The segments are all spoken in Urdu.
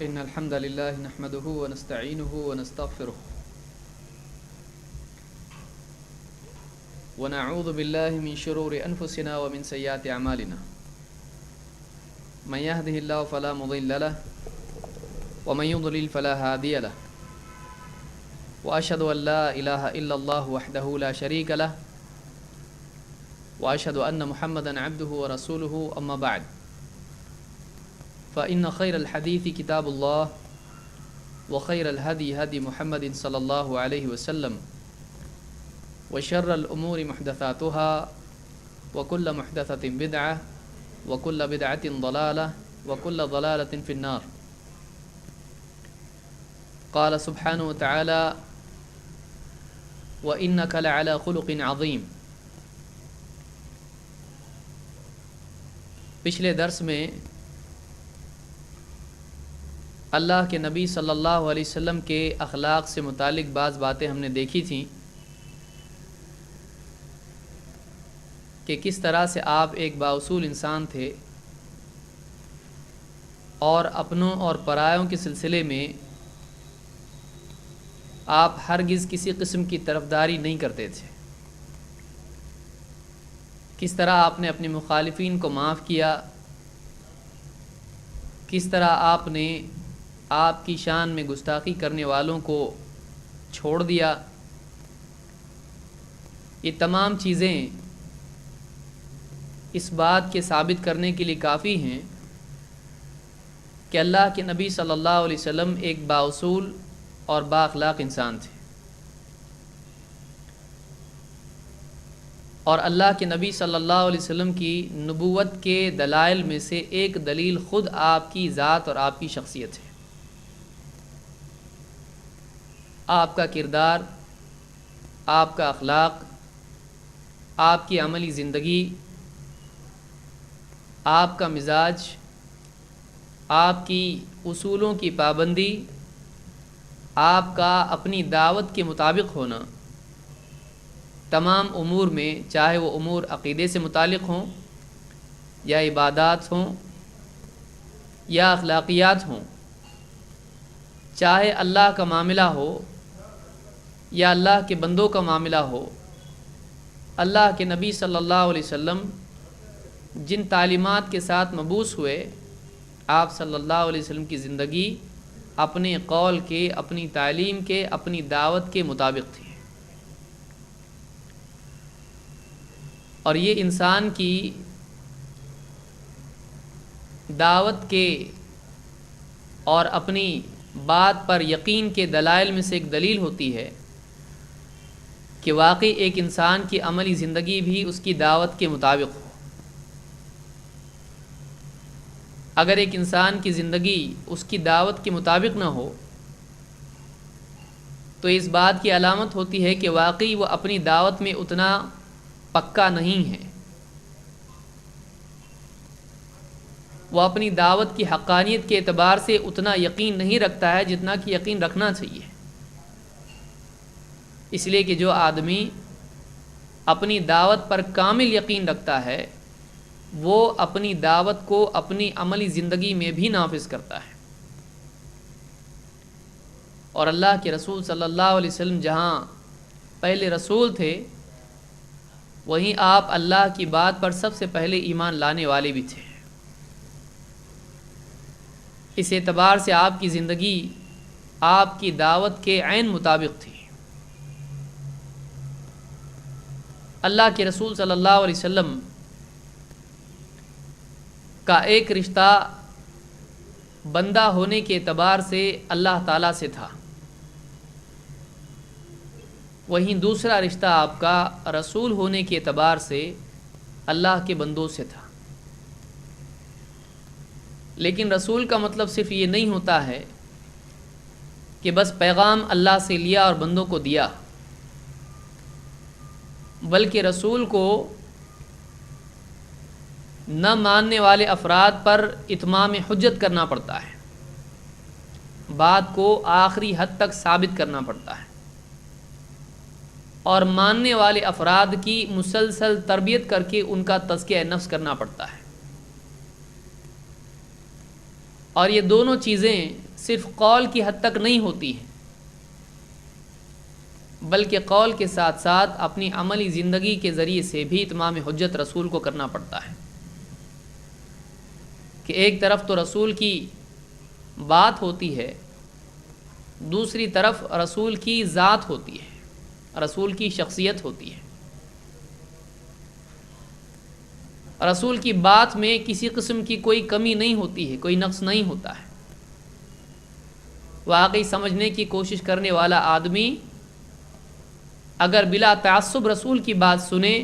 إن الحمد لله نحمده ونستعينه ونستغفره ونعوذ بالله من شرور أنفسنا ومن سيئات أعمالنا من يهده الله فلا مضل له ومن يضلل فلا هادي له وأشهد أن لا إله إلا الله وحده لا شريك له وأشهد أن محمدا عبده ورسوله أما بعد فإن خير الحديث كتاب الله وخير الهدي هدي محمد صلى الله عليه وسلم وشر الأمور محدثاتها وكل محدثة بدعة وكل بدعة ضلالة وكل ضلالة في النار. قال سبحانه وتعالى وإنك لعلى خلق عظيم. پچھلے درس میں اللہ کے نبی صلی اللہ علیہ وسلم کے اخلاق سے متعلق بعض باتیں ہم نے دیکھی تھیں کہ کس طرح سے آپ ایک بااصول انسان تھے اور اپنوں اور پرایوں کے سلسلے میں آپ ہرگز کسی قسم کی طرفداری نہیں کرتے تھے. کس طرح آپ نے اپنے مخالفین کو معاف کیا، کس طرح آپ نے آپ کی شان میں گستاخی کرنے والوں کو چھوڑ دیا. یہ تمام چیزیں اس بات کے ثابت کرنے کے لیے کافی ہیں کہ اللہ کے نبی صلی اللہ علیہ وسلم ایک بااصول اور بااخلاق انسان تھے، اور اللہ کے نبی صلی اللہ علیہ وسلم کی نبوت کے دلائل میں سے ایک دلیل خود آپ کی ذات اور آپ کی شخصیت ہے. آپ کا کردار، آپ کا اخلاق، آپ کی عملی زندگی، آپ کا مزاج، آپ کی اصولوں کی پابندی، آپ کا اپنی دعوت کے مطابق ہونا، تمام امور میں، چاہے وہ امور عقیدے سے متعلق ہوں یا عبادات ہوں یا اخلاقیات ہوں، چاہے اللہ کا معاملہ ہو یا اللہ کے بندوں کا معاملہ ہو، اللہ کے نبی صلی اللہ علیہ وسلم جن تعلیمات کے ساتھ مبعوث ہوئے، آپ صلی اللہ علیہ وسلم کی زندگی اپنے قول کے، اپنی تعلیم کے، اپنی دعوت کے مطابق تھی. اور یہ انسان کی دعوت کے اور اپنی بات پر یقین کے دلائل میں سے ایک دلیل ہوتی ہے کہ واقعی ایک انسان کی عملی زندگی بھی اس کی دعوت کے مطابق ہو. اگر ایک انسان کی زندگی اس کی دعوت کے مطابق نہ ہو تو اس بات کی علامت ہوتی ہے کہ واقعی وہ اپنی دعوت میں اتنا پکا نہیں ہے، وہ اپنی دعوت کی حقانیت کے اعتبار سے اتنا یقین نہیں رکھتا ہے جتنا کہ یقین رکھنا چاہیے. اس لیے کہ جو آدمی اپنی دعوت پر کامل یقین رکھتا ہے وہ اپنی دعوت کو اپنی عملی زندگی میں بھی نافذ کرتا ہے. اور اللہ کے رسول صلی اللہ علیہ وسلم جہاں پہلے رسول تھے، وہیں آپ اللہ کی بات پر سب سے پہلے ایمان لانے والے بھی تھے. اس اعتبار سے آپ کی زندگی آپ کی دعوت کے عین مطابق تھی. اللہ کے رسول صلی اللہ علیہ وسلم کا ایک رشتہ بندہ ہونے کے اعتبار سے اللہ تعالیٰ سے تھا، وہیں دوسرا رشتہ آپ کا رسول ہونے کے اعتبار سے اللہ کے بندوں سے تھا. لیکن رسول کا مطلب صرف یہ نہیں ہوتا ہے کہ بس پیغام اللہ سے لیا اور بندوں کو دیا، بلکہ رسول کو نہ ماننے والے افراد پر اتمام حجت کرنا پڑتا ہے، بات کو آخری حد تک ثابت کرنا پڑتا ہے، اور ماننے والے افراد کی مسلسل تربیت کر کے ان کا تزکیہ نفس کرنا پڑتا ہے. اور یہ دونوں چیزیں صرف قول کی حد تک نہیں ہوتی ہے، بلکہ قول کے ساتھ ساتھ اپنی عملی زندگی کے ذریعے سے بھی اتمام حجت رسول کو کرنا پڑتا ہے کہ ایک طرف تو رسول کی بات ہوتی ہے، دوسری طرف رسول کی ذات ہوتی ہے، رسول کی شخصیت ہوتی ہے۔ رسول کی بات میں کسی قسم کی کوئی کمی نہیں ہوتی ہے، کوئی نقص نہیں ہوتا ہے۔ واقعی سمجھنے کی کوشش کرنے والا آدمی اگر بلا تعصب رسول کی بات سنے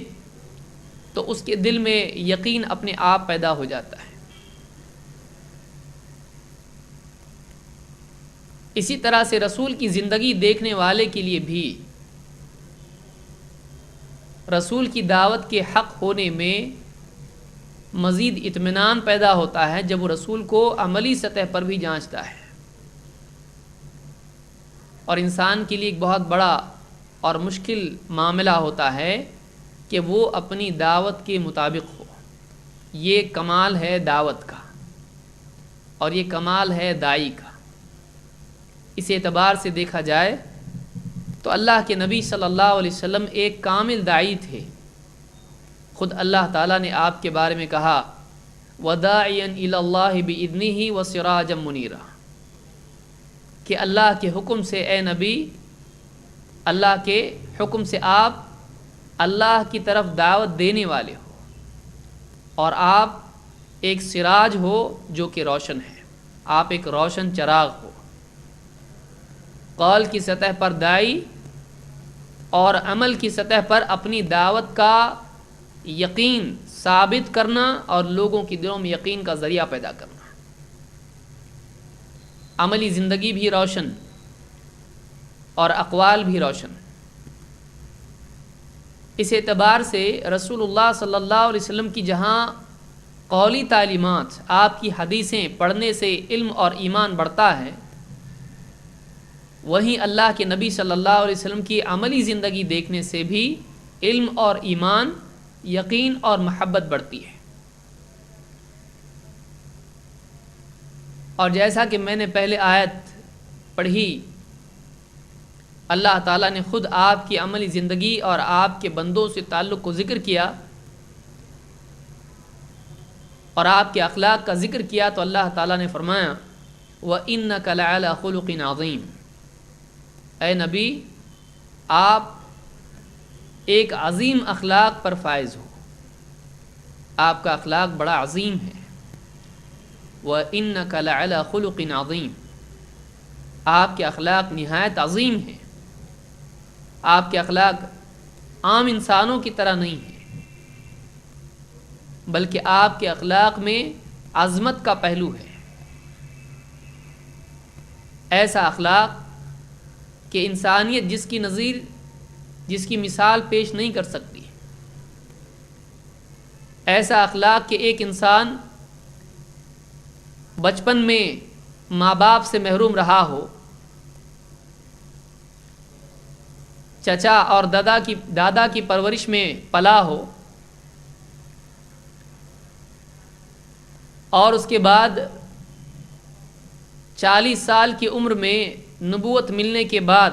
تو اس کے دل میں یقین اپنے آپ پیدا ہو جاتا ہے۔ اسی طرح سے رسول کی زندگی دیکھنے والے کے لیے بھی رسول کی دعوت کے حق ہونے میں مزید اطمینان پیدا ہوتا ہے جب وہ رسول کو عملی سطح پر بھی جانچتا ہے۔ اور انسان کے لیے ایک بہت بڑا اور مشکل معاملہ ہوتا ہے کہ وہ اپنی دعوت کے مطابق ہو۔ یہ کمال ہے دعوت کا اور یہ کمال ہے داعی کا۔ اس اعتبار سے دیکھا جائے تو اللہ کے نبی صلی اللہ علیہ وسلم ایک کامل داعی تھے۔ خود اللہ تعالیٰ نے آپ کے بارے میں کہا وَدَاعِيًا إِلَى اللَّهِ بِإِذْنِهِ وَسِرَاجًا مُنِيرًا کہ اللہ کے حکم سے اے نبی، اللہ کے حکم سے آپ اللہ کی طرف دعوت دینے والے ہو اور آپ ایک سراج ہو جو کہ روشن ہے، آپ ایک روشن چراغ ہو۔ قول کی سطح پر داعی اور عمل کی سطح پر اپنی دعوت کا یقین ثابت کرنا اور لوگوں کی دلوں میں یقین کا ذریعہ پیدا کرنا۔ عملی زندگی بھی روشن اور اقوال بھی روشن۔ اس اعتبار سے رسول اللہ صلی اللہ علیہ وسلم کی جہاں قولی تعلیمات، آپ کی حدیثیں پڑھنے سے علم اور ایمان بڑھتا ہے، وہیں اللہ کے نبی صلی اللہ علیہ وسلم کی عملی زندگی دیکھنے سے بھی علم اور ایمان، یقین اور محبت بڑھتی ہے۔ اور جیسا کہ میں نے پہلے آیت پڑھی، اللہ تعالیٰ نے خود آپ کی عملی زندگی اور آپ کے بندوں سے تعلق کو ذکر کیا اور آپ کے اخلاق کا ذکر کیا تو اللہ تعالیٰ نے فرمایا وَإِنَّكَ لَعَلَىٰ خُلُقٍ عَظِيمٍ، اے نبی آپ ایک عظیم اخلاق پر فائز ہو، آپ کا اخلاق بڑا عظیم ہے۔ وَإِنَّكَ لَعَلَىٰ خُلُقٍ عَظِيمٍ، آپ کے اخلاق نہایت عظیم ہیں، آپ کے اخلاق عام انسانوں کی طرح نہیں ہیں، بلکہ آپ کے اخلاق میں عظمت کا پہلو ہے۔ ایسا اخلاق کہ انسانیت جس کی نظیر، جس کی مثال پیش نہیں کر سکتی، ایسا اخلاق کہ ایک انسان بچپن میں ماں باپ سے محروم رہا ہو، چچا اور دادا کی پرورش میں پلا ہو، اور اس کے بعد 40 سال کی عمر میں نبوت ملنے کے بعد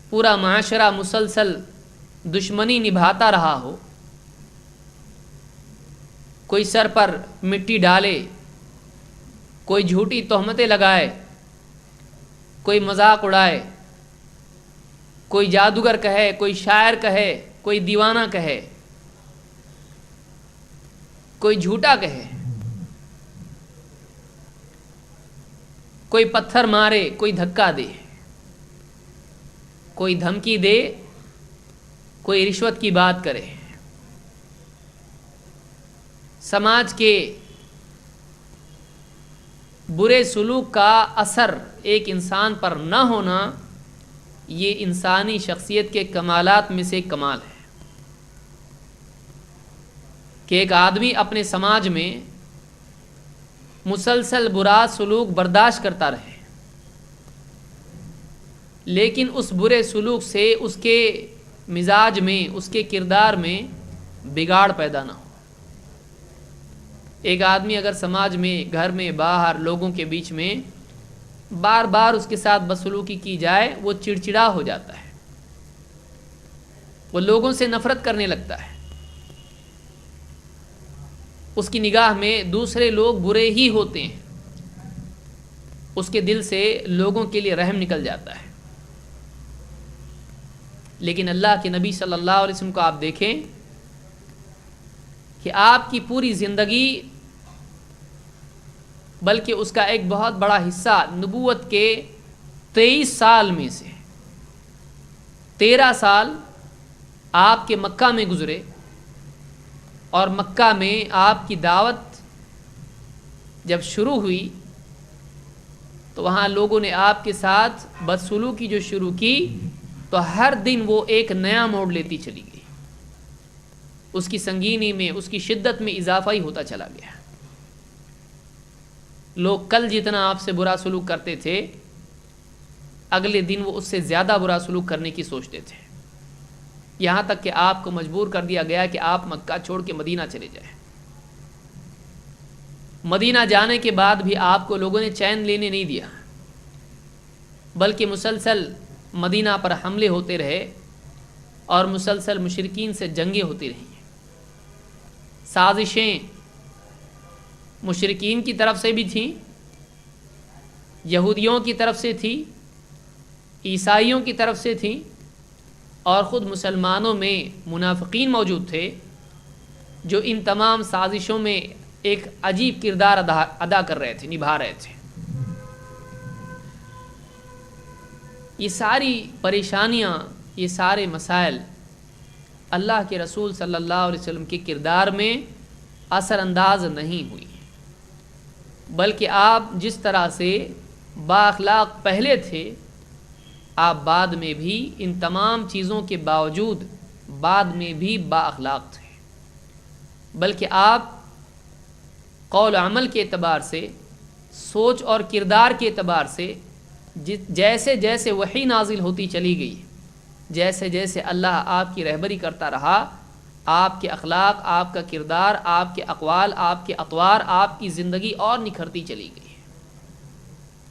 پورا معاشرہ مسلسل دشمنی نبھاتا رہا ہو، کوئی سر پر مٹی ڈالے، کوئی جھوٹی تہمتیں لگائے، کوئی مذاق اڑائے، کوئی جادوگر کہے، کوئی شاعر کہے، کوئی دیوانہ کہے، کوئی جھوٹا کہے، کوئی پتھر مارے، کوئی دھکا دے، کوئی دھمکی دے، کوئی رشوت کی بات کرے۔ سماج کے برے سلوک کا اثر ایک انسان پر نہ ہونا، یہ انسانی شخصیت کے کمالات میں سے ایک کمال ہے کہ ایک آدمی اپنے سماج میں مسلسل برا سلوک برداشت کرتا رہے، لیکن اس برے سلوک سے اس کے مزاج میں، اس کے کردار میں بگاڑ پیدا نہ ہو۔ ایک آدمی اگر سماج میں، گھر میں، باہر لوگوں کے بیچ میں بار بار اس کے ساتھ بدسلوکی کی جائے وہ چڑچڑا ہو جاتا ہے، وہ لوگوں سے نفرت کرنے لگتا ہے، اس کی نگاہ میں دوسرے لوگ برے ہی ہوتے ہیں، اس کے دل سے لوگوں کے لیے رحم نکل جاتا ہے۔ لیکن اللہ کے نبی صلی اللہ علیہ وسلم کو آپ دیکھیں کہ آپ کی پوری زندگی، بلکہ اس کا ایک بہت بڑا حصہ نبوت کے 23 سال میں سے 13 سال آپ کے مکہ میں گزرے، اور مکہ میں آپ کی دعوت جب شروع ہوئی تو وہاں لوگوں نے آپ کے ساتھ بدسلوکی جو شروع کی تو ہر دن وہ ایک نیا موڑ لیتی چلی گئی، اس کی سنگینی میں، اس کی شدت میں اضافہ ہی ہوتا چلا گیا۔ لوگ کل جتنا آپ سے برا سلوک کرتے تھے، اگلے دن وہ اس سے زیادہ برا سلوک کرنے کی سوچتے تھے، یہاں تک کہ آپ کو مجبور کر دیا گیا کہ آپ مکہ چھوڑ کے مدینہ چلے جائیں۔ مدینہ جانے کے بعد بھی آپ کو لوگوں نے چین لینے نہیں دیا، بلکہ مسلسل مدینہ پر حملے ہوتے رہے اور مسلسل مشرکین سے جنگیں ہوتی رہیں۔ سازشیں مشرکین کی طرف سے بھی تھیں، یہودیوں کی طرف سے تھی، عیسائیوں کی طرف سے تھیں، اور خود مسلمانوں میں منافقین موجود تھے جو ان تمام سازشوں میں ایک عجیب کردار ادا کر رہے تھے، نبھا رہے تھے۔ یہ ساری پریشانیاں، یہ سارے مسائل اللہ کے رسول صلی اللہ علیہ وسلم کے کردار میں اثر انداز نہیں ہوئی، بلکہ آپ جس طرح سے با اخلاق پہلے تھے، آپ بعد میں بھی ان تمام چیزوں کے باوجود بعد میں بھی با اخلاق تھے، بلکہ آپ قول و عمل کے اعتبار سے، سوچ اور کردار کے اعتبار سے جیسے جیسے وحی نازل ہوتی چلی گئی، جیسے جیسے اللہ آپ کی رہبری کرتا رہا، آپ کے اخلاق، آپ کا کردار، آپ کے اقوال، آپ کے اطوار، آپ کی زندگی اور نکھرتی چلی گئی۔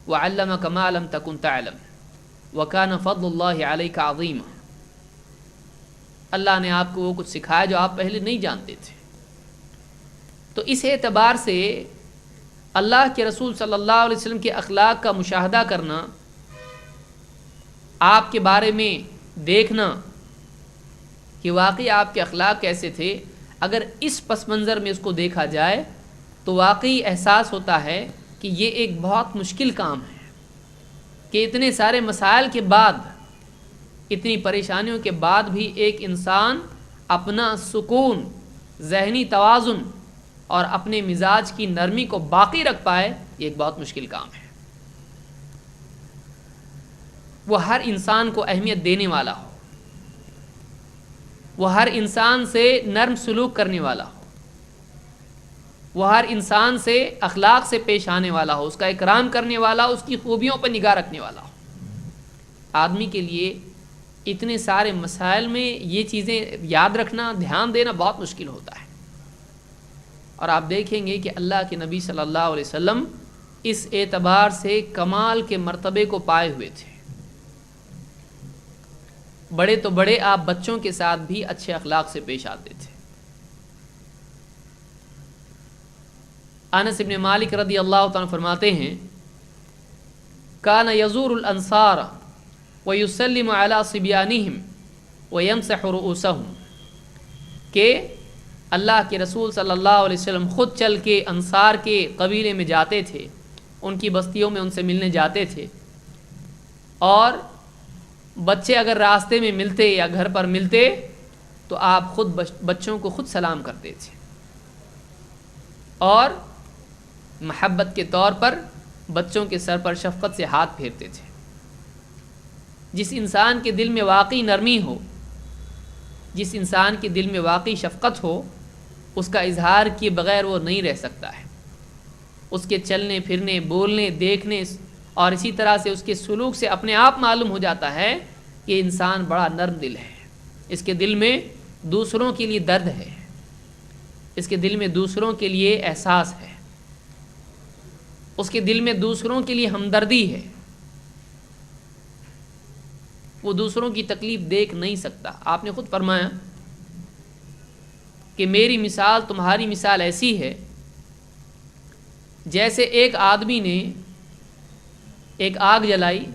وَعَلَّمَكَ مَا لَمْ تَكُنْ تَعْلَمْ وَكَانَ فَضْلُ اللَّهِ عَلَيْكَ عَظِيمًا، اللہ نے آپ کو وہ کچھ سکھایا جو آپ پہلے نہیں جانتے تھے۔ تو اس اعتبار سے اللہ کے رسول صلی اللہ علیہ وسلم کے اخلاق کا مشاہدہ کرنا، آپ کے بارے میں دیکھنا کہ واقعی آپ کے اخلاق کیسے تھے، اگر اس پس منظر میں اس کو دیکھا جائے تو واقعی احساس ہوتا ہے کہ یہ ایک بہت مشکل کام ہے کہ اتنے سارے مسائل کے بعد، اتنی پریشانیوں کے بعد بھی ایک انسان اپنا سکون، ذہنی توازن اور اپنے مزاج کی نرمی کو باقی رکھ پائے، یہ ایک بہت مشکل کام ہے۔ وہ ہر انسان کو اہمیت دینے والا ہو، وہ ہر انسان سے نرم سلوک کرنے والا ہو، وہ ہر انسان سے اخلاق سے پیش آنے والا ہو، اس کا اکرام کرنے والا ہو، اس کی خوبیوں پر نگاہ رکھنے والا ہو۔ آدمی کے لیے اتنے سارے مسائل میں یہ چیزیں یاد رکھنا، دھیان دینا بہت مشکل ہوتا ہے، اور آپ دیکھیں گے کہ اللہ کے نبی صلی اللہ علیہ وسلم اس اعتبار سے کمال کے مرتبے کو پائے ہوئے تھے۔ بڑے تو بڑے آپ بچوں کے ساتھ بھی اچھے اخلاق سے پیش آتے تھے۔ انس بن مالک رضی اللہ تعالیٰ فرماتے ہیں، کان یزور الانصار ویسلم علی صبیانہم ویمسح رؤوسہم، کہ اللہ کے رسول صلی اللہ علیہ وسلم خود چل کے انصار کے قبیلے میں جاتے تھے، ان کی بستیوں میں ان سے ملنے جاتے تھے، اور بچے اگر راستے میں ملتے یا گھر پر ملتے تو آپ خود بچوں کو خود سلام کرتے تھے، اور محبت کے طور پر بچوں کے سر پر شفقت سے ہاتھ پھیرتے تھے۔ جس انسان کے دل میں واقعی نرمی ہو، جس انسان کے دل میں واقعی شفقت ہو، اس کا اظہار کیے بغیر وہ نہیں رہ سکتا ہے۔ اس کے چلنے پھرنے، بولنے، دیکھنے اور اسی طرح سے اس کے سلوک سے اپنے آپ معلوم ہو جاتا ہے کہ انسان بڑا نرم دل ہے، اس کے دل میں دوسروں کے لیے درد ہے، اس کے دل میں دوسروں کے لیے احساس ہے، اس کے دل میں دوسروں کے لیے ہمدردی ہے، وہ دوسروں کی تکلیف دیکھ نہیں سکتا۔ آپ نے خود فرمایا کہ میری مثال تمہاری مثال ایسی ہے جیسے ایک آدمی نے ایک آگ جلائی،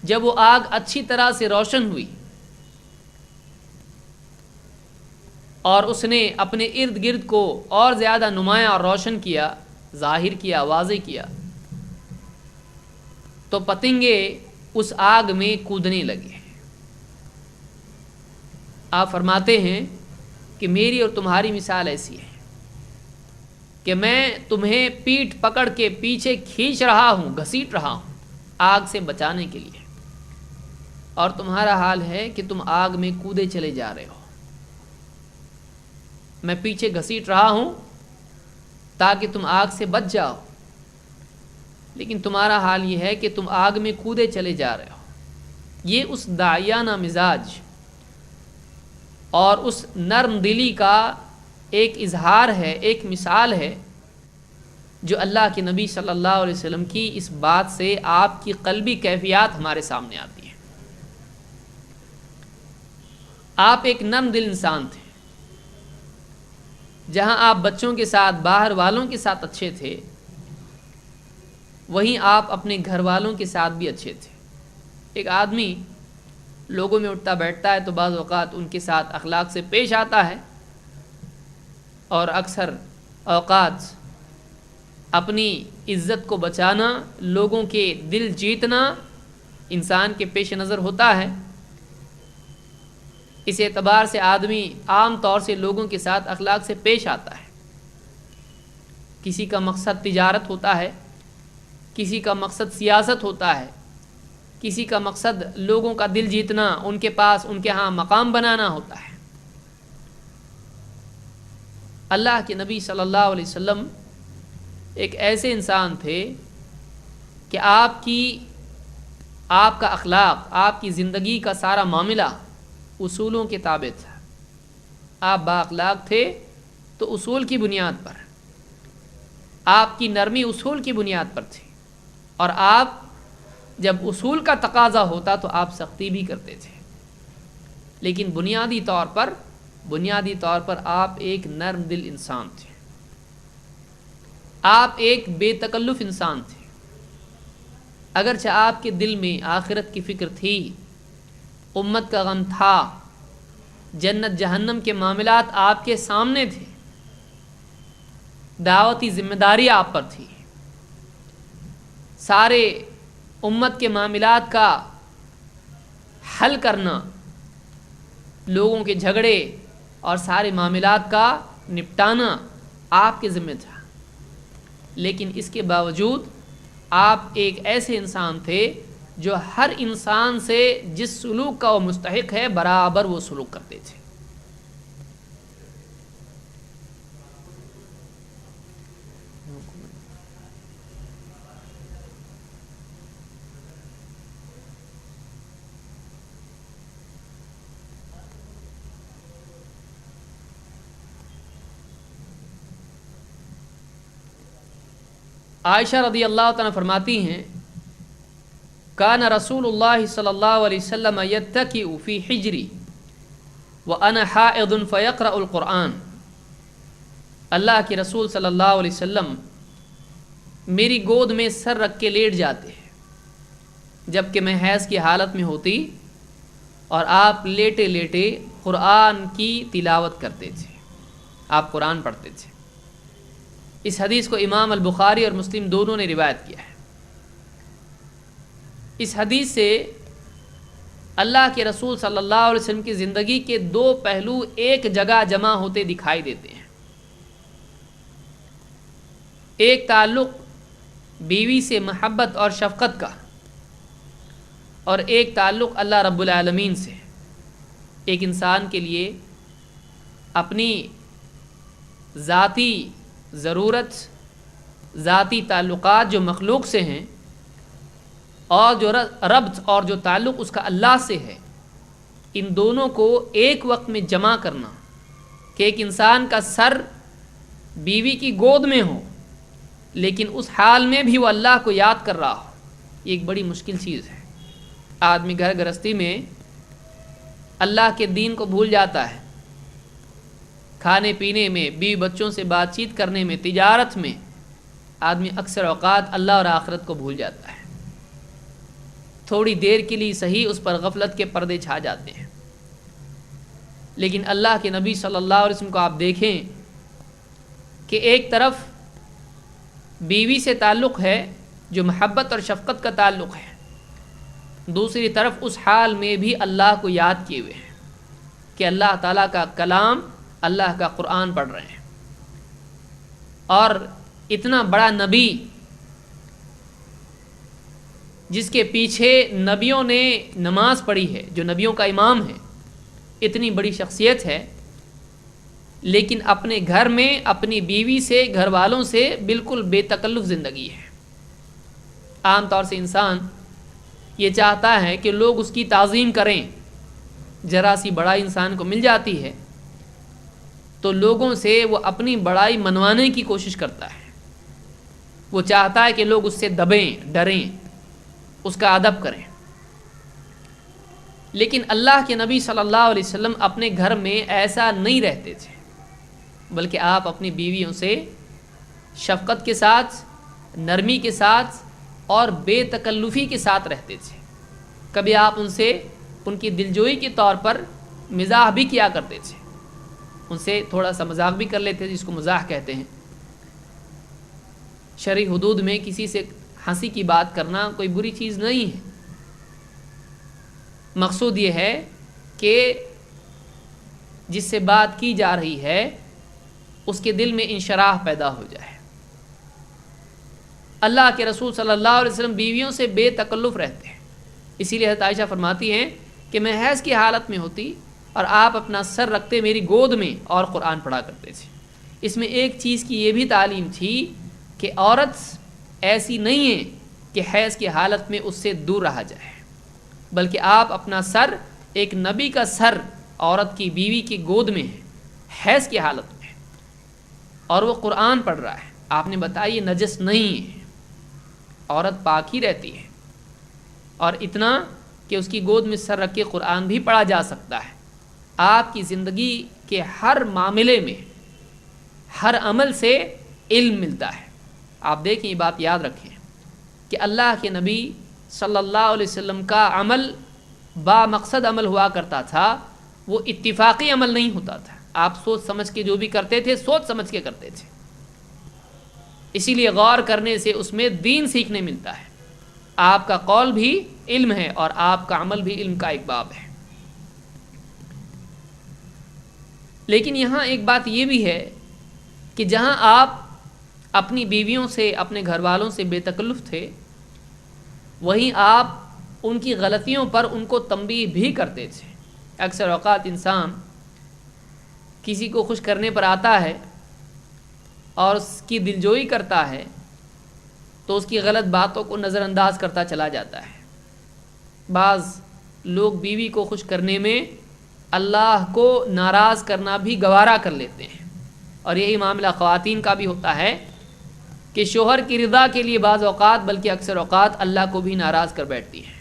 جب وہ آگ اچھی طرح سے روشن ہوئی اور اس نے اپنے ارد گرد کو اور زیادہ نمایاں اور روشن کیا، ظاہر کیا، واضح کیا، تو پتنگے اس آگ میں کودنے لگے۔ آپ فرماتے ہیں کہ میری اور تمہاری مثال ایسی ہے کہ میں تمہیں پیٹھ پکڑ کے پیچھے کھینچ رہا ہوں، گھسیٹ رہا ہوں آگ سے بچانے کے لیے، اور تمہارا حال ہے کہ تم آگ میں کودے چلے جا رہے ہو۔ میں پیچھے گھسیٹ رہا ہوں تاکہ تم آگ سے بچ جاؤ، لیکن تمہارا حال یہ ہے کہ تم آگ میں کودے چلے جا رہے ہو۔ یہ اس داعیانہ مزاج اور اس نرم دلی کا ایک اظہار ہے، ایک مثال ہے جو اللہ کے نبی صلی اللہ علیہ وسلم کی اس بات سے آپ کی قلبی کیفیات ہمارے سامنے آتی ہیں۔ آپ ایک نرم دل انسان تھے، جہاں آپ بچوں کے ساتھ، باہر والوں کے ساتھ اچھے تھے، وہیں آپ اپنے گھر والوں کے ساتھ بھی اچھے تھے۔ ایک آدمی لوگوں میں اٹھتا بیٹھتا ہے تو بعض اوقات ان کے ساتھ اخلاق سے پیش آتا ہے، اور اکثر اوقات اپنی عزت کو بچانا، لوگوں کے دل جیتنا انسان کے پیش نظر ہوتا ہے۔ اس اعتبار سے آدمی عام طور سے لوگوں کے ساتھ اخلاق سے پیش آتا ہے۔ کسی کا مقصد تجارت ہوتا ہے، کسی کا مقصد سیاست ہوتا ہے، کسی کا مقصد لوگوں کا دل جیتنا، ان کے پاس، ان کے ہاں مقام بنانا ہوتا ہے۔ اللہ کے نبی صلی اللہ علیہ وسلم ایک ایسے انسان تھے کہ آپ کا اخلاق، آپ کی زندگی کا سارا معاملہ اصولوں کے تابع تھا۔ آپ با اخلاق تھے تو اصول کی بنیاد پر، آپ کی نرمی اصول کی بنیاد پر تھی، اور آپ جب اصول کا تقاضا ہوتا تو آپ سختی بھی کرتے تھے، لیکن بنیادی طور پر آپ ایک نرم دل انسان تھے، آپ ایک بے تکلف انسان تھے۔ اگرچہ آپ کے دل میں آخرت کی فکر تھی، امت کا غم تھا، جنت جہنم کے معاملات آپ کے سامنے تھے، دعوتی ذمہ داری آپ پر تھی، سارے امت کے معاملات کا حل کرنا، لوگوں کے جھگڑے اور سارے معاملات کا نپٹانا آپ کے ذمہ تھا، لیکن اس کے باوجود آپ ایک ایسے انسان تھے جو ہر انسان سے جس سلوک کا وہ مستحق ہے برابر وہ سلوک کرتے تھے۔ عائشہ رضی اللہ تعالیٰ فرماتی ہیں، کان رسول اللہ صلی اللہ علیہ وسلم یتکی فی حجری وانا حائض فیقرأ القرآن۔ اللہ کے رسول صلی اللہ علیہ وسلم میری گود میں سر رکھ کے لیٹ جاتے ہیں جب کہ میں حیض کی حالت میں ہوتی، اور آپ لیٹے لیٹے قرآن کی تلاوت کرتے تھے، آپ قرآن پڑھتے تھے۔ اس حدیث کو امام البخاری اور مسلم دونوں نے روایت کیا ہے۔ اس حدیث سے اللہ کے رسول صلی اللہ علیہ وسلم کی زندگی کے دو پہلو ایک جگہ جمع ہوتے دکھائی دیتے ہیں۔ ایک تعلق بیوی سے محبت اور شفقت کا، اور ایک تعلق اللہ رب العالمین سے۔ ایک انسان کے لیے اپنی ذاتی ضرورت، ذاتی تعلقات جو مخلوق سے ہیں، اور جو ربط اور جو تعلق اس کا اللہ سے ہے، ان دونوں کو ایک وقت میں جمع کرنا، کہ ایک انسان کا سر بیوی کی گود میں ہو لیکن اس حال میں بھی وہ اللہ کو یاد کر رہا ہو، یہ ایک بڑی مشکل چیز ہے۔ آدمی گھر گرہستی میں اللہ کے دین کو بھول جاتا ہے، کھانے پینے میں، بیوی بچوں سے بات چیت کرنے میں، تجارت میں آدمی اکثر اوقات اللہ اور آخرت کو بھول جاتا ہے۔ تھوڑی دیر کے لیے صحیح اس پر غفلت کے پردے چھا جاتے ہیں، لیکن اللہ کے نبی صلی اللہ علیہ وسلم کو آپ دیکھیں کہ ایک طرف بیوی سے تعلق ہے جو محبت اور شفقت کا تعلق ہے، دوسری طرف اس حال میں بھی اللہ کو یاد کیے ہوئے ہیں کہ اللہ تعالیٰ کا کلام، اللہ کا قرآن پڑھ رہے ہیں۔ اور اتنا بڑا نبی جس کے پیچھے نبیوں نے نماز پڑھی ہے، جو نبیوں کا امام ہے، اتنی بڑی شخصیت ہے، لیکن اپنے گھر میں اپنی بیوی سے، گھر والوں سے بالکل بے تکلف زندگی ہے۔ عام طور سے انسان یہ چاہتا ہے کہ لوگ اس کی تعظیم کریں، ذرا سی بڑائی انسان کو مل جاتی ہے تو لوگوں سے وہ اپنی بڑائی منوانے کی کوشش کرتا ہے، وہ چاہتا ہے کہ لوگ اس سے دبیں، ڈریں، اس کا ادب کریں۔ لیکن اللہ کے نبی صلی اللہ علیہ وسلم اپنے گھر میں ایسا نہیں رہتے تھے، بلکہ آپ اپنی بیویوں سے شفقت کے ساتھ، نرمی کے ساتھ اور بے تکلفی کے ساتھ رہتے تھے۔ کبھی آپ ان سے ان کی دلجوئی کے طور پر مزاح بھی کیا کرتے تھے، ان سے تھوڑا سا مذاق بھی کر لیتے تھے، جس کو مزاح کہتے ہیں۔ شرعی حدود میں کسی سے ہنسی کی بات کرنا کوئی بری چیز نہیں ہے، مقصود یہ ہے کہ جس سے بات کی جا رہی ہے اس کے دل میں انشراح پیدا ہو جائے۔ اللہ کے رسول صلی اللہ علیہ وسلم بیویوں سے بے تکلف رہتے ہیں، اسی لیے حضرت عائشہ فرماتی ہیں کہ میں حیض کی حالت میں ہوتی اور آپ اپنا سر رکھتے میری گود میں اور قرآن پڑھا کرتے تھے۔ اس میں ایک چیز کی یہ بھی تعلیم تھی کہ عورت ایسی نہیں ہے کہ حیض کی حالت میں اس سے دور رہا جائے، بلکہ آپ اپنا سر، ایک نبی کا سر عورت کی، بیوی کی گود میں ہے حیض کی حالت میں، اور وہ قرآن پڑھ رہا ہے، آپ نے بتایا یہ نجس نہیں ہے، عورت پاک ہی رہتی ہے، اور اتنا کہ اس کی گود میں سر رکھ کے قرآن بھی پڑھا جا سکتا ہے۔ آپ کی زندگی کے ہر معاملے میں، ہر عمل سے علم ملتا ہے۔ آپ دیکھیں، یہ بات یاد رکھیں کہ اللہ کے نبی صلی اللہ علیہ وسلم کا عمل با مقصد عمل ہوا کرتا تھا، وہ اتفاقی عمل نہیں ہوتا تھا۔ آپ سوچ سمجھ کے جو بھی کرتے تھے، سوچ سمجھ کے کرتے تھے، اسی لیے غور کرنے سے اس میں دین سیکھنے ملتا ہے۔ آپ کا قول بھی علم ہے اور آپ کا عمل بھی علم کا ایک باب ہے۔ لیکن یہاں ایک بات یہ بھی ہے کہ جہاں آپ اپنی بیویوں سے، اپنے گھر والوں سے بے تکلف تھے، وہیں آپ ان کی غلطیوں پر ان کو تنبیہ بھی کرتے تھے۔ اکثر اوقات انسان کسی کو خوش کرنے پر آتا ہے اور اس کی دلجوئی کرتا ہے تو اس کی غلط باتوں کو نظر انداز کرتا چلا جاتا ہے۔ بعض لوگ بیوی کو خوش کرنے میں اللہ کو ناراض کرنا بھی گوارا کر لیتے ہیں، اور یہی معاملہ خواتین کا بھی ہوتا ہے کہ شوہر کی رضا کے لیے بعض اوقات، بلکہ اکثر اوقات اللہ کو بھی ناراض کر بیٹھتی ہیں۔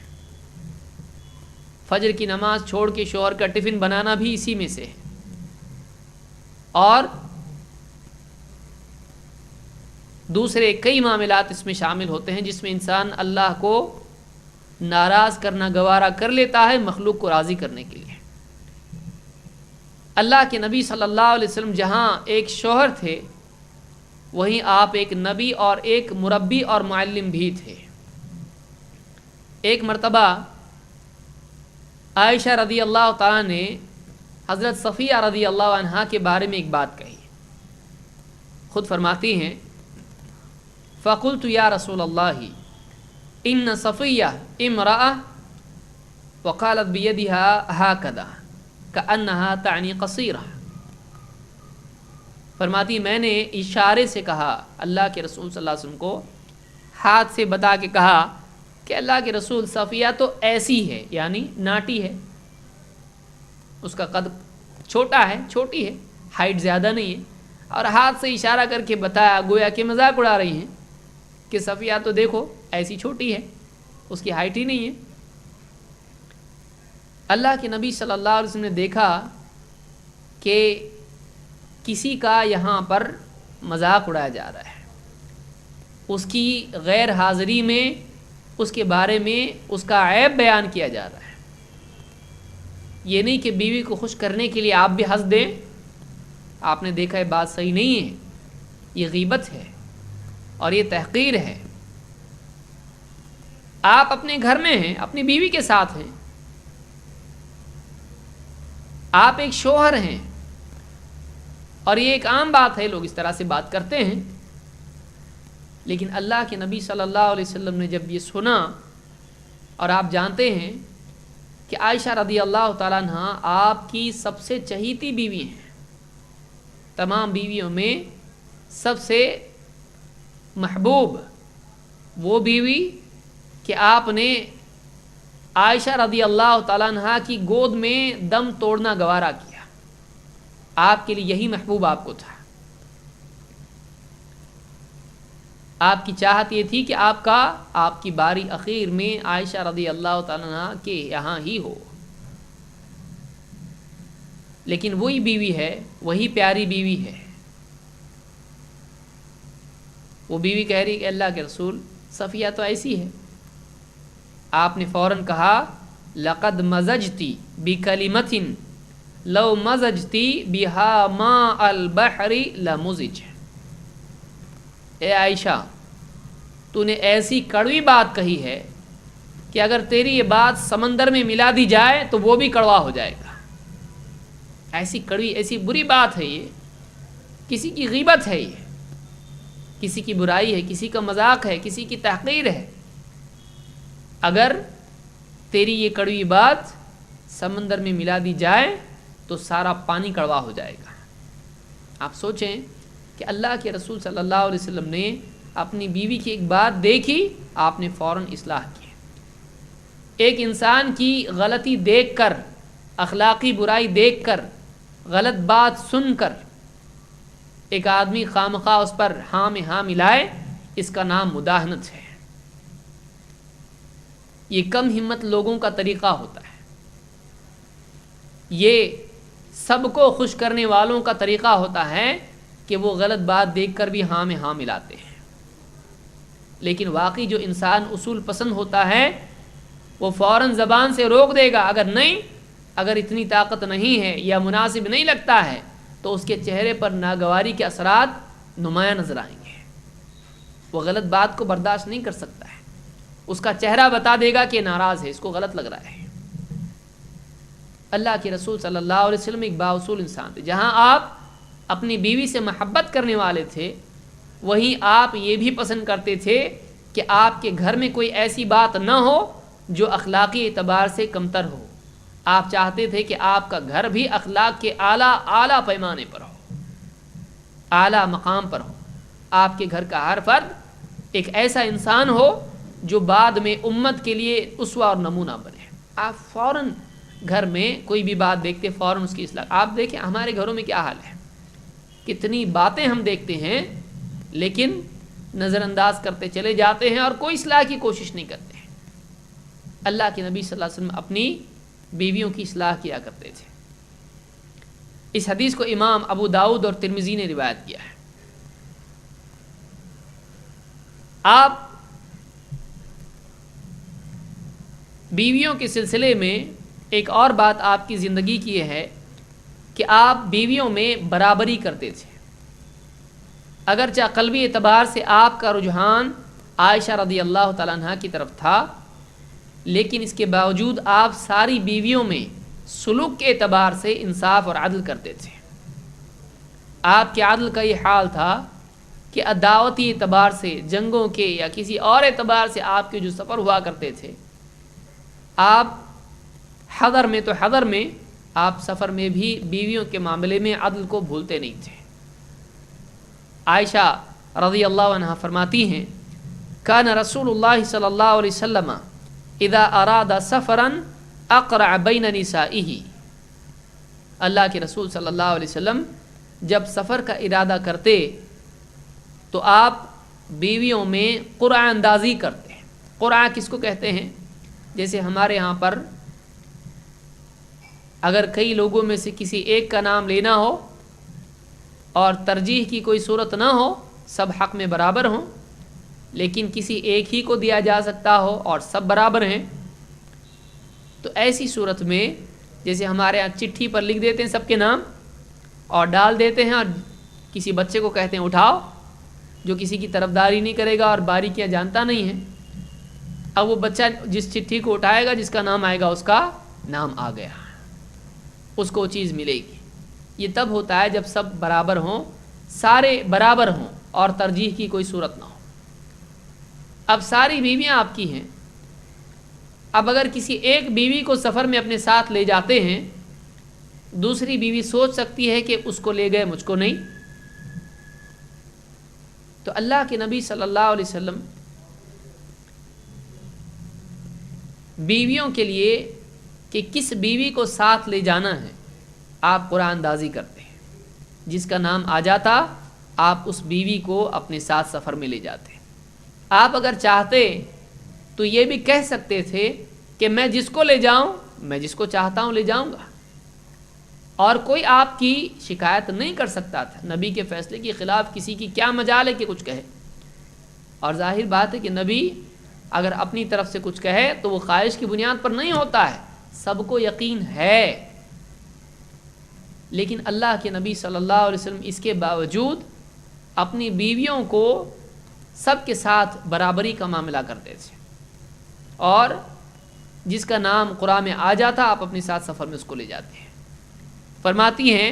فجر کی نماز چھوڑ کے شوہر کا ٹفن بنانا بھی اسی میں سے ہے، اور دوسرے کئی معاملات اس میں شامل ہوتے ہیں جس میں انسان اللہ کو ناراض کرنا گوارا کر لیتا ہے مخلوق کو راضی کرنے کے لیے۔ اللہ کے نبی صلی اللہ علیہ وسلم جہاں ایک شوہر تھے، وہیں آپ ایک نبی اور ایک مربی اور معلم بھی تھے۔ ایک مرتبہ عائشہ رضی اللہ تعالیٰ نے حضرت صفیہ رضی اللہ عنہا کے بارے میں ایک بات کہی، خود فرماتی ہیں فَقُلْتُ يَا رَسُولَ اللَّهِ إِنَّ صَفِيَّةَ امْرَأَةٌ وَقَالَتْ بِيَدِهَا هَكَذَا كَأَنَّهَا تَعْنِي قَصِيرًا۔ فرماتی میں نے اشارے سے کہا، اللہ کے رسول صلی اللہ علیہ وسلم کو ہاتھ سے بتا کے کہا کہ اللہ کے رسول صفیہ تو ایسی ہے، یعنی ناٹی ہے، اس کا قد چھوٹا ہے، چھوٹی ہے، ہائٹ زیادہ نہیں ہے، اور ہاتھ سے اشارہ کر کے بتایا، گویا کہ مذاق اڑا رہی ہیں کہ صفیہ تو دیکھو ایسی چھوٹی ہے، اس کی ہائٹ ہی نہیں ہے۔ اللہ کے نبی صلی اللہ علیہ وسلم نے دیکھا کہ کسی کا یہاں پر مذاق اڑایا جا رہا ہے، اس کی غیر حاضری میں اس کے بارے میں اس کا عیب بیان کیا جا رہا ہے۔ یہ نہیں کہ بیوی کو خوش کرنے کے لیے آپ بھی ہنس دیں، آپ نے دیکھا ہے بات صحیح نہیں ہے، یہ غیبت ہے اور یہ تحقیر ہے۔ آپ اپنے گھر میں ہیں، اپنی بیوی کے ساتھ ہیں، آپ ایک شوہر ہیں، اور یہ ایک عام بات ہے، لوگ اس طرح سے بات کرتے ہیں۔ لیکن اللہ کے نبی صلی اللہ علیہ وسلم نے جب یہ سنا، اور آپ جانتے ہیں کہ عائشہ رضی اللہ تعالیٰ عنہ آپ کی سب سے چہیتی بیوی ہیں، تمام بیویوں میں سب سے محبوب وہ بیوی کہ آپ نے عائشہ رضی اللہ تعالیٰ عنہ کی گود میں دم توڑنا گوارا کیا، آپ کے لیے یہی محبوب آپ کو تھا۔ آپ کی چاہت یہ تھی کہ آپ کی باری اخیر میں عائشہ رضی اللہ تعالیٰ عنہ کے یہاں ہی ہو، لیکن وہی بیوی ہے، وہی پیاری بیوی ہے، وہ بیوی کہہ رہی کہ اللہ کے رسول صفیہ تو ایسی ہے۔ آپ نے فوراً کہا لقد مزجتی بکلمۃ لو مزجتی بہا ماء البحر لمزج۔ اے عائشہ، تو نے ایسی کڑوی بات کہی ہے کہ اگر تیری یہ بات سمندر میں ملا دی جائے تو وہ بھی کڑوا ہو جائے گا۔ ایسی کڑوی، ایسی بری بات ہے، یہ کسی کی غیبت ہے، یہ کسی کی برائی ہے، کسی کا مذاق ہے، کسی کی تحقیر ہے۔ اگر تیری یہ کڑوی بات سمندر میں ملا دی جائے تو سارا پانی کڑوا ہو جائے گا۔ آپ سوچیں کہ اللہ کے رسول صلی اللہ علیہ وسلم نے اپنی بیوی کی ایک بات دیکھی، آپ نے فوراً اصلاح کی۔ ایک انسان کی غلطی دیکھ کر، اخلاقی برائی دیکھ کر، غلط بات سن کر ایک آدمی خامخواہ اس پر ہاں میں ہاں ملائے، اس کا نام مداہنت ہے۔ یہ کم ہمت لوگوں کا طریقہ ہوتا ہے، یہ سب کو خوش کرنے والوں کا طریقہ ہوتا ہے کہ وہ غلط بات دیکھ کر بھی ہاں میں ہاں ملاتے ہیں۔ لیکن واقعی جو انسان اصول پسند ہوتا ہے وہ فوراً زبان سے روک دے گا، اگر اتنی طاقت نہیں ہے یا مناسب نہیں لگتا ہے تو اس کے چہرے پر ناگواری کے اثرات نمایاں نظر آئیں گے۔ وہ غلط بات کو برداشت نہیں کر سکتا ہے، اس کا چہرہ بتا دے گا کہ ناراض ہے، اس کو غلط لگ رہا ہے۔ اللہ کے رسول صلی اللہ علیہ وسلم ایک بااصول انسان تھے۔ جہاں آپ اپنی بیوی سے محبت کرنے والے تھے، وہیں آپ یہ بھی پسند کرتے تھے کہ آپ کے گھر میں کوئی ایسی بات نہ ہو جو اخلاقی اعتبار سے کمتر ہو۔ آپ چاہتے تھے کہ آپ کا گھر بھی اخلاق کے اعلیٰ پیمانے پر ہو، اعلیٰ مقام پر ہو۔ آپ کے گھر کا ہر فرد ایک ایسا انسان ہو جو بعد میں امت کے لیے اسوہ اور نمونہ بنے۔ آپ فوراً گھر میں کوئی بھی بات دیکھتے فوراً اس کی اصلاح۔ آپ دیکھیں ہمارے گھروں میں کیا حال ہے، کتنی باتیں ہم دیکھتے ہیں لیکن نظر انداز کرتے چلے جاتے ہیں اور کوئی اصلاح کی کوشش نہیں کرتے ہیں۔ اللہ کے نبی صلی اللہ علیہ وسلم اپنی بیویوں کی اصلاح کیا کرتے تھے۔ اس حدیث کو امام ابو داؤد اور ترمذی نے روایت کیا ہے۔ آپ بیویوں کے سلسلے میں ایک اور بات آپ کی زندگی کی یہ ہے کہ آپ بیویوں میں برابری کرتے تھے۔ اگرچہ قلبی اعتبار سے آپ کا رجحان عائشہ رضی اللہ تعالیٰ عنہ کی طرف تھا، لیکن اس کے باوجود آپ ساری بیویوں میں سلوک کے اعتبار سے انصاف اور عدل کرتے تھے۔ آپ کے عدل کا یہ حال تھا کہ دعوتی اعتبار سے، جنگوں کے یا کسی اور اعتبار سے آپ کے جو سفر ہوا کرتے تھے، آپ حضر میں تو حضر میں، آپ سفر میں بھی بیویوں کے معاملے میں عدل کو بھولتے نہیں تھے۔ عائشہ رضی اللہ عنہ فرماتی ہیں کان رسول اللہ صلی اللہ علیہ وسلم اذا اراد سفرا اقرع بین نسائه۔ اللہ کے رسول صلی اللہ علیہ وسلم جب سفر کا ارادہ کرتے تو آپ بیویوں میں قرعہ اندازی کرتے ہیں۔ قرعہ کس کو کہتے ہیں؟ جیسے ہمارے یہاں پر اگر کئی لوگوں میں سے کسی ایک کا نام لینا ہو اور ترجیح کی کوئی صورت نہ ہو، سب حق میں برابر ہوں، لیکن کسی ایک ہی کو دیا جا سکتا ہو اور سب برابر ہیں، تو ایسی صورت میں جیسے ہمارے یہاں چٹھی پر لکھ دیتے ہیں سب کے نام اور ڈال دیتے ہیں، اور کسی بچے کو کہتے ہیں اٹھاؤ، جو کسی کی طرفداری نہیں کرے گا اور باریکیاں جانتا نہیں ہے۔ اب وہ بچہ جس چٹھی کو اٹھائے گا، جس کا نام آئے گا، اس کا نام آ گیا، اس کو چیز ملے گی۔ یہ تب ہوتا ہے جب سب برابر ہوں، سارے برابر ہوں اور ترجیح کی کوئی صورت نہ ہو۔ اب ساری بیویاں آپ کی ہیں، اب اگر کسی ایک بیوی کو سفر میں اپنے ساتھ لے جاتے ہیں، دوسری بیوی سوچ سکتی ہے کہ اس کو لے گئے مجھ کو نہیں، تو اللہ کے نبی صلی اللہ علیہ وسلم بیویوں کے لیے کہ کس بیوی کو ساتھ لے جانا ہے آپ قرآن اندازی کرتے ہیں۔ جس کا نام آ جاتا آپ اس بیوی کو اپنے ساتھ سفر میں لے جاتے۔ آپ اگر چاہتے تو یہ بھی کہہ سکتے تھے کہ میں جس کو لے جاؤں، میں جس کو چاہتا ہوں لے جاؤں گا، اور کوئی آپ کی شکایت نہیں کر سکتا تھا۔ نبی کے فیصلے کے خلاف کسی کی کیا مجال ہے کہ کچھ کہے؟ اور ظاہر بات ہے کہ نبی اگر اپنی طرف سے کچھ کہے تو وہ خواہش کی بنیاد پر نہیں ہوتا ہے، سب کو یقین ہے۔ لیکن اللہ کے نبی صلی اللہ علیہ وسلم اس کے باوجود اپنی بیویوں کو سب کے ساتھ برابری کا معاملہ کرتے تھے، اور جس کا نام قرآن میں آ جاتا آپ اپنے ساتھ سفر میں اس کو لے جاتے ہیں۔ فرماتی ہیں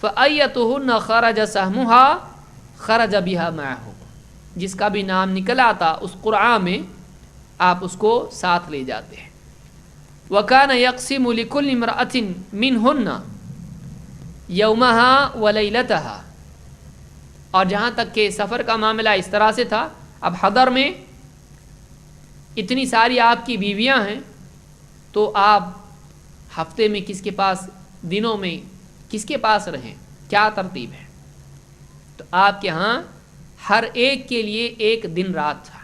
فَأَيَّتُهُنَّ خَرَجَ سَهْمُهَا خَرَجَ بِهَا مَعَهُ، جس کا بھی نام نکل آتا اس قرآن میں آپ اس کو ساتھ لے جاتے ہیں۔ وَكَانَ يَقْسِمُ لِكُلِّ امْرَأَةٍ مِّنْهُنَّ يَوْمَهَا وَلَيْلَتَهَا، اور جہاں تک کہ سفر کا معاملہ اس طرح سے تھا، اب حضر میں اتنی ساری آپ کی بیویاں ہیں، تو آپ ہفتے میں کس کے پاس، دنوں میں کس کے پاس رہیں، کیا ترتیب ہے؟ تو آپ کے ہاں ہر ایک کے لیے ایک دن رات تھا،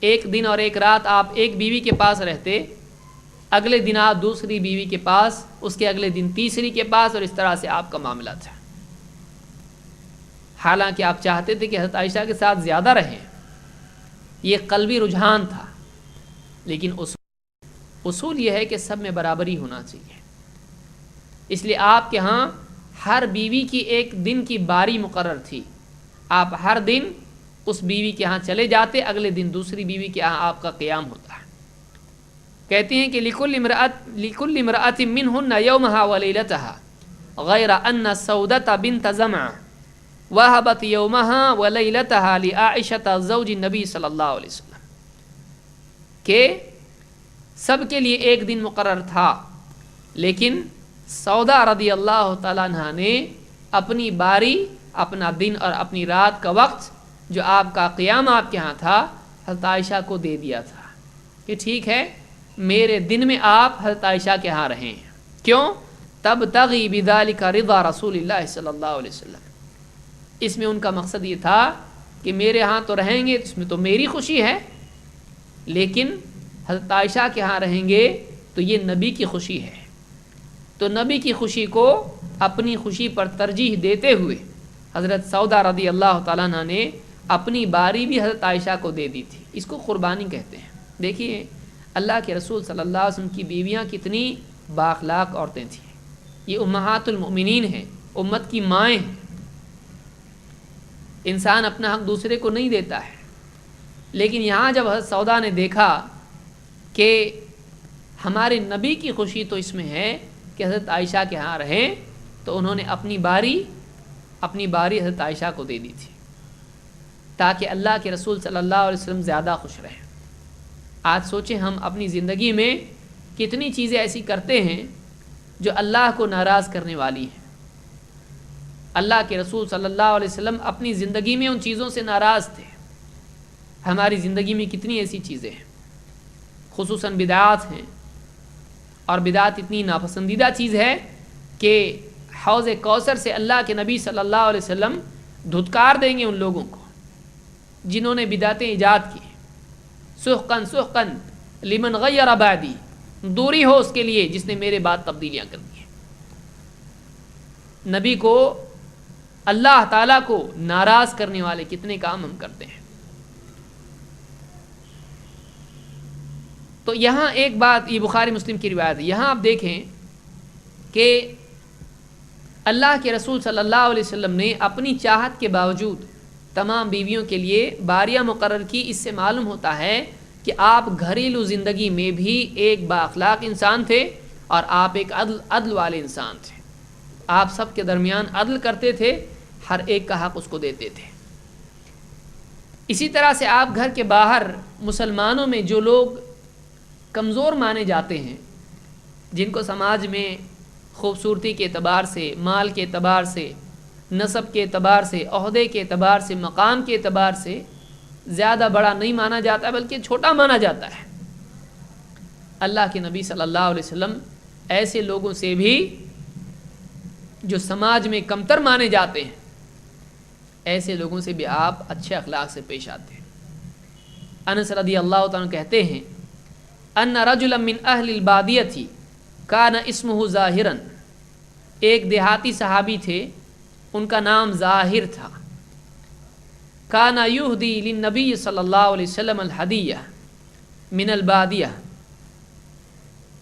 ایک دن اور ایک رات آپ ایک بیوی کے پاس رہتے، اگلے دن آپ دوسری بیوی کے پاس، اس کے اگلے دن تیسری کے پاس، اور اس طرح سے آپ کا معاملہ تھا۔ حالانکہ آپ چاہتے تھے کہ حضرت عائشہ کے ساتھ زیادہ رہیں، یہ قلبی رجحان تھا، لیکن اصول یہ ہے کہ سب میں برابری ہونا چاہیے۔ اس لیے آپ کے ہاں ہر بیوی کی ایک دن کی باری مقرر تھی، آپ ہر دن اس بیوی کے ہاں چلے جاتے، اگلے دن دوسری بیوی کے ہاں آپ کا قیام ہوتا ہے۔ کہتے ہیں کہ لِكُلِّ امْرَأَةٍ مِّنْهُنَّ يَوْمَهَا وَلَيْلَتَهَا غَيْرَ أَنَّ السَّوْدَةَ بِنْتَ زَمْعَةَ وَهَبَتْ يَوْمَهَا وَلَيْلَتَهَا لِعَائِشَةَ زَوْجِ النَّبِي صلی اللہ علیہ وسلم، کہ سب کے لیے ایک دن مقرر تھا، لیکن سودا رضی اللہ تعالیٰ عنہ نے اپنی باری، اپنا دن اور اپنی رات کا وقت جو آپ کا قیام آپ کے ہاں تھا، حضرت عائشہ کو دے دیا تھا کہ ٹھیک ہے میرے دن میں آپ حضرت عائشہ کے ہاں رہیں۔ کیوں؟ تبتغی بذالک رضا رسول اللہ صلی اللہ علیہ وسلم، اس میں ان کا مقصد یہ تھا کہ میرے ہاں تو رہیں گے، اس میں تو میری خوشی ہے، لیکن حضرت عائشہ کے ہاں رہیں گے تو یہ نبی کی خوشی ہے، تو نبی کی خوشی کو اپنی خوشی پر ترجیح دیتے ہوئے حضرت سودا رضی اللہ تعالیٰ عنہ نے اپنی باری بھی حضرت عائشہ کو دے دی تھی۔ اس کو قربانی کہتے ہیں۔ دیکھیے اللہ کے رسول صلی اللہ علیہ وسلم کی بیویاں کتنی بااخلاق عورتیں تھیں، یہ امہات المؤمنین ہیں، امت کی مائیں ہیں۔ انسان اپنا حق دوسرے کو نہیں دیتا ہے، لیکن یہاں جب حضرت سودا نے دیکھا کہ ہمارے نبی کی خوشی تو اس میں ہے کہ حضرت عائشہ کے ہاں رہیں، تو انہوں نے اپنی باری حضرت عائشہ کو دے دی تھی، تاکہ اللہ کے رسول صلی اللہ علیہ وسلم زیادہ خوش رہیں۔ آج سوچیں ہم اپنی زندگی میں کتنی چیزیں ایسی کرتے ہیں جو اللہ کو ناراض کرنے والی ہیں۔ اللہ کے رسول صلی اللہ علیہ وسلم اپنی زندگی میں ان چیزوں سے ناراض تھے۔ ہماری زندگی میں کتنی ایسی چیزیں ہیں، خصوصاً بدعات ہیں، اور بدعات اتنی ناپسندیدہ چیز ہے کہ حوض کوثر سے اللہ کے نبی صلی اللہ علیہ وسلم دھتکار دیں گے ان لوگوں کو جنہوں نے بدعتیں ایجاد کی. سحقن سحقن لمن غیر بعدی، دوری ہو اس کے لیے جس نے میرے بعد تبدیلیاں کر دی ہیں. نبی کو، اللہ تعالیٰ کو ناراض کرنے والے کتنے کام ہم کرتے ہیں. تو یہاں ایک بات، یہ بخاری مسلم کی روایت ہے، یہاں آپ دیکھیں کہ اللہ کے رسول صلی اللہ علیہ وسلم نے اپنی چاہت کے باوجود تمام بیویوں کے لیے باریاں مقرر کی. اس سے معلوم ہوتا ہے کہ آپ گھریلو زندگی میں بھی ایک با اخلاق انسان تھے اور آپ ایک عدل والے انسان تھے. آپ سب کے درمیان عدل کرتے تھے، ہر ایک کا حق اس کو دیتے تھے. اسی طرح سے آپ گھر کے باہر مسلمانوں میں جو لوگ کمزور مانے جاتے ہیں، جن کو سماج میں خوبصورتی کے اعتبار سے، مال کے اعتبار سے، نسب کے اعتبار سے، عہدے کے اعتبار سے، مقام کے اعتبار سے زیادہ بڑا نہیں مانا جاتا بلکہ چھوٹا مانا جاتا ہے، اللہ کے نبی صلی اللہ علیہ وسلم ایسے لوگوں سے بھی جو سماج میں کمتر مانے جاتے ہیں، ایسے لوگوں سے بھی آپ اچھے اخلاق سے پیش آتے ہیں. انس رضی اللہ تعالیٰ کہتے ہیں ان رجلا من اہل البادیہ کان اسمہ ظاہرا، ایک دیہاتی صحابی تھے، ان کا نام ظاہر تھا. کان یہدی للنبی صلی اللہ علیہ وسلم الہدیہ من البادیہ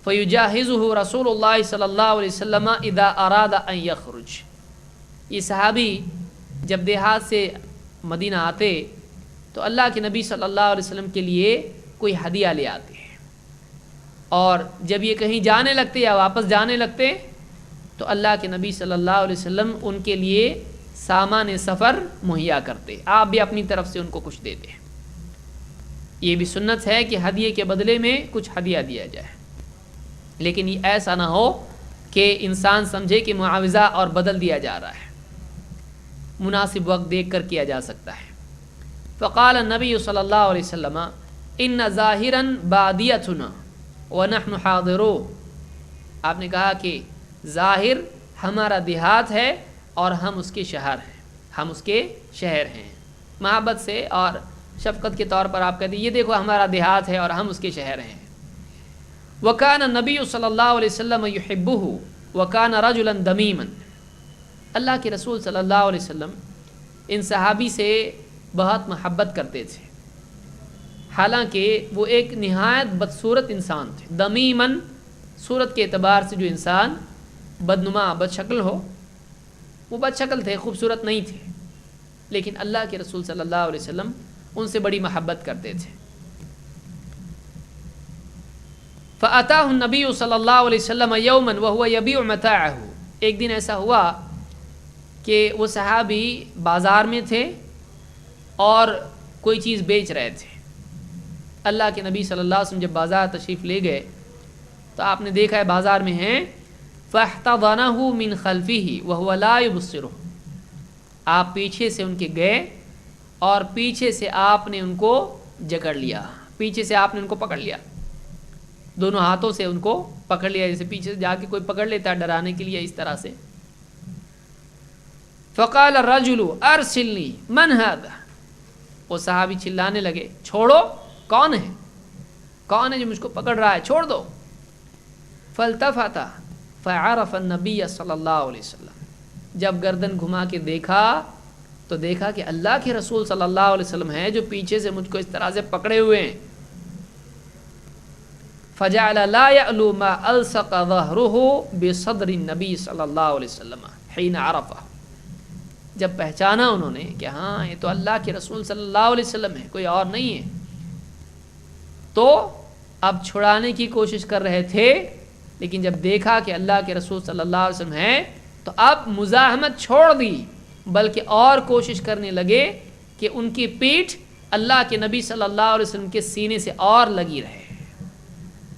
فیجاہزہ رسول اللہ صلی اللہ علیہ وسلم اذا اراد ان یخرج. یہ صحابی جب دیہات سے مدینہ آتے تو اللہ کے نبی صلی اللہ علیہ وسلم کے لیے کوئی ہدیہ لے آتے ہیں، اور جب یہ کہیں جانے لگتے یا واپس جانے لگتے تو اللہ کے نبی صلی اللہ علیہ وسلم ان کے لیے سامان سفر مہیا کرتے، آپ بھی اپنی طرف سے ان کو کچھ دیتے. یہ بھی سنت ہے کہ ہدیے کے بدلے میں کچھ ہدیہ دیا جائے، لیکن یہ ایسا نہ ہو کہ انسان سمجھے کہ معاوضہ اور بدل دیا جا رہا ہے. مناسب وقت دیکھ کر کیا جا سکتا ہے. فقال النبی صلی اللہ علیہ وسلم ان ظاہرا بادیتنا ونحن حاضرو. آپ نے کہا کہ ظاہر ہمارا دیہات ہے اور ہم اس کے شہر ہیں، ہم اس کے شہر ہیں. محبت سے اور شفقت کے طور پر آپ کہتے ہیں یہ دیکھو ہمارا دیہات ہے اور ہم اس کے شہر ہیں. وکان النبی صلی اللہ علیہ وسلم یحبہ وکان رجلا دمیما. اللہ کے رسول صلی اللہ علیہ وسلم ان صحابی سے بہت محبت کرتے تھے، حالانکہ وہ ایک نہایت بدصورت انسان تھے. دمیمن صورت کے اعتبار سے جو انسان بدنما بد شکل ہو، وہ بد شکل تھے، خوبصورت نہیں تھے، لیکن اللہ کے رسول صلی اللہ علیہ وسلم ان سے بڑی محبت کرتے تھے. فأتاه النبی صلی اللہ علیہ وسلم یوما وهو یبیع متاعه. ایک دن ایسا ہوا کہ وہ صحابی بازار میں تھے اور کوئی چیز بیچ رہے تھے. اللہ کے نبی صلی اللہ علیہ وسلم جب بازار تشریف لے گئے تو آپ نے دیکھا ہے بازار میں ہیں. فاحتضنه من خلفه وهو لا يبصره. آپ پیچھے سے ان کے گئے اور پیچھے سے آپ نے ان کو جکڑ لیا، پیچھے سے آپ نے ان کو پکڑ لیا، دونوں ہاتھوں سے ان کو پکڑ لیا، جیسے پیچھے سے جا کے کوئی پکڑ لیتا ہے ڈرانے کے لیے، اس طرح سے. فقال الرجل ارسلنی من هذا. وہ صحابی چلانے لگے چھوڑو، کون ہے، کون ہے جو مجھ کو پکڑ رہا ہے، چھوڑ دو. فالتفت فعرف النبی صلی اللہ علیہ وسلم. جب گردن گھما کے دیکھا تو دیکھا کہ اللہ کے رسول صلی اللہ علیہ وسلم ہیں جو پیچھے سے مجھ کو اس طرح سے پکڑے ہوئے ہیں. فجعل لا يعلو ما الصق ظهره بصدر النبی صلی اللہ علیہ وسلم حين عرفه. جب پہچانا انہوں نے کہ ہاں یہ تو اللہ کے رسول صلی اللہ علیہ وسلم ہے، کوئی اور نہیں ہے، تو اب چھڑانے کی کوشش کر رہے تھے، لیکن جب دیکھا کہ اللہ کے رسول صلی اللہ علیہ وسلم ہیں تو اب مزاحمت چھوڑ دی، بلکہ اور کوشش کرنے لگے کہ ان کی پیٹھ اللہ کے نبی صلی اللہ علیہ وسلم کے سینے سے اور لگی رہے،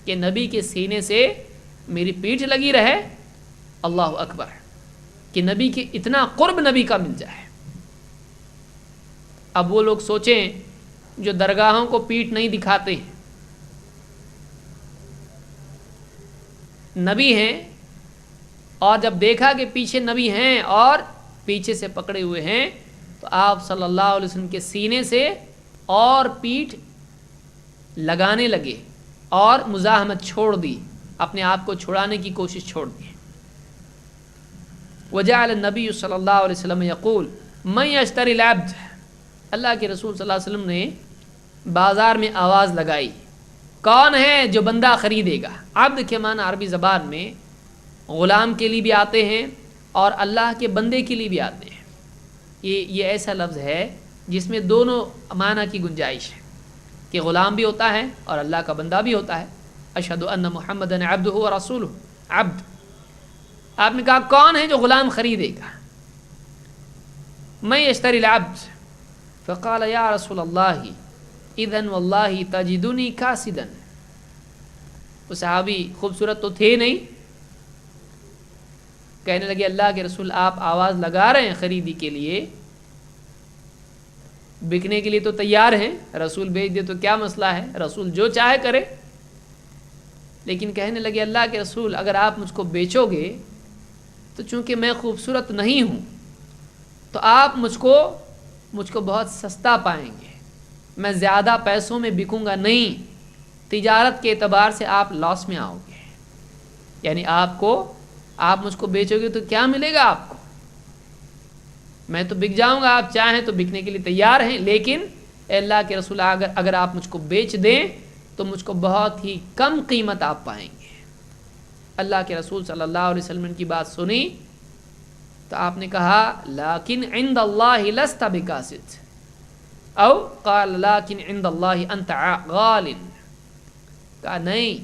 کہ نبی کے سینے سے میری پیٹھ لگی رہے. اللہ اکبر، کہ نبی کے اتنا قرب نبی کا مل جائے. اب وہ لوگ سوچیں جو درگاہوں کو پیٹھ نہیں دکھاتے ہیں، نبی ہیں اور جب دیکھا کہ پیچھے نبی ہیں اور پیچھے سے پکڑے ہوئے ہیں تو آپ صلی اللہ علیہ وسلم کے سینے سے اور پیٹھ لگانے لگے اور مزاحمت چھوڑ دی، اپنے آپ کو چھڑانے کی کوشش چھوڑ دی۔ وجعل النبی صلی اللہ علیہ وسلم یقول من یشتری العبد، اللہ کے رسول صلی اللہ علیہ وسلم نے بازار میں آواز لگائی، کون ہے جو بندہ خریدے گا؟ عبد کے معنی عربی زبان میں غلام کے لیے بھی آتے ہیں اور اللہ کے بندے کے لیے بھی آتے ہیں۔ یہ ایسا لفظ ہے جس میں دونوں معنی کی گنجائش ہے کہ غلام بھی ہوتا ہے اور اللہ کا بندہ بھی ہوتا ہے۔ اشہد ان محمدًا عبدہ ورسولہ، عبد۔ آپ نے کہا کون ہے جو غلام خریدے گا؟ من یشتری العبد، فقال یا رسول اللہ اذن واللہ تجدنی کاسدا۔ وہ صحابی خوبصورت تو تھے نہیں، کہنے لگے اللہ کے رسول آپ آواز لگا رہے ہیں خریدی کے لیے، بکنے کے لیے تو تیار ہیں، رسول بھیج دے تو کیا مسئلہ ہے، رسول جو چاہے کرے۔ لیکن کہنے لگے اللہ کے رسول اگر آپ مجھ کو بیچو گے تو چونکہ میں خوبصورت نہیں ہوں تو آپ مجھ کو بہت سستا پائیں گے، میں زیادہ پیسوں میں بکوں گا نہیں، تجارت کے اعتبار سے آپ لاس میں آؤ گے، یعنی آپ مجھ کو بیچو گے تو کیا ملے گا آپ کو؟ میں تو بک جاؤں گا، آپ چاہیں تو بکنے کے لیے تیار ہیں، لیکن اے اللہ کے رسول اگر آپ مجھ کو بیچ دیں تو مجھ کو بہت ہی کم قیمت آپ پائیں گے۔ اللہ کے رسول صلی اللہ علیہ وسلم کی بات سنی تو آپ نے کہا لیکن عند اللہ لست بکاسد، او قال لیکن عند اللہ انت غال، کہا نہیں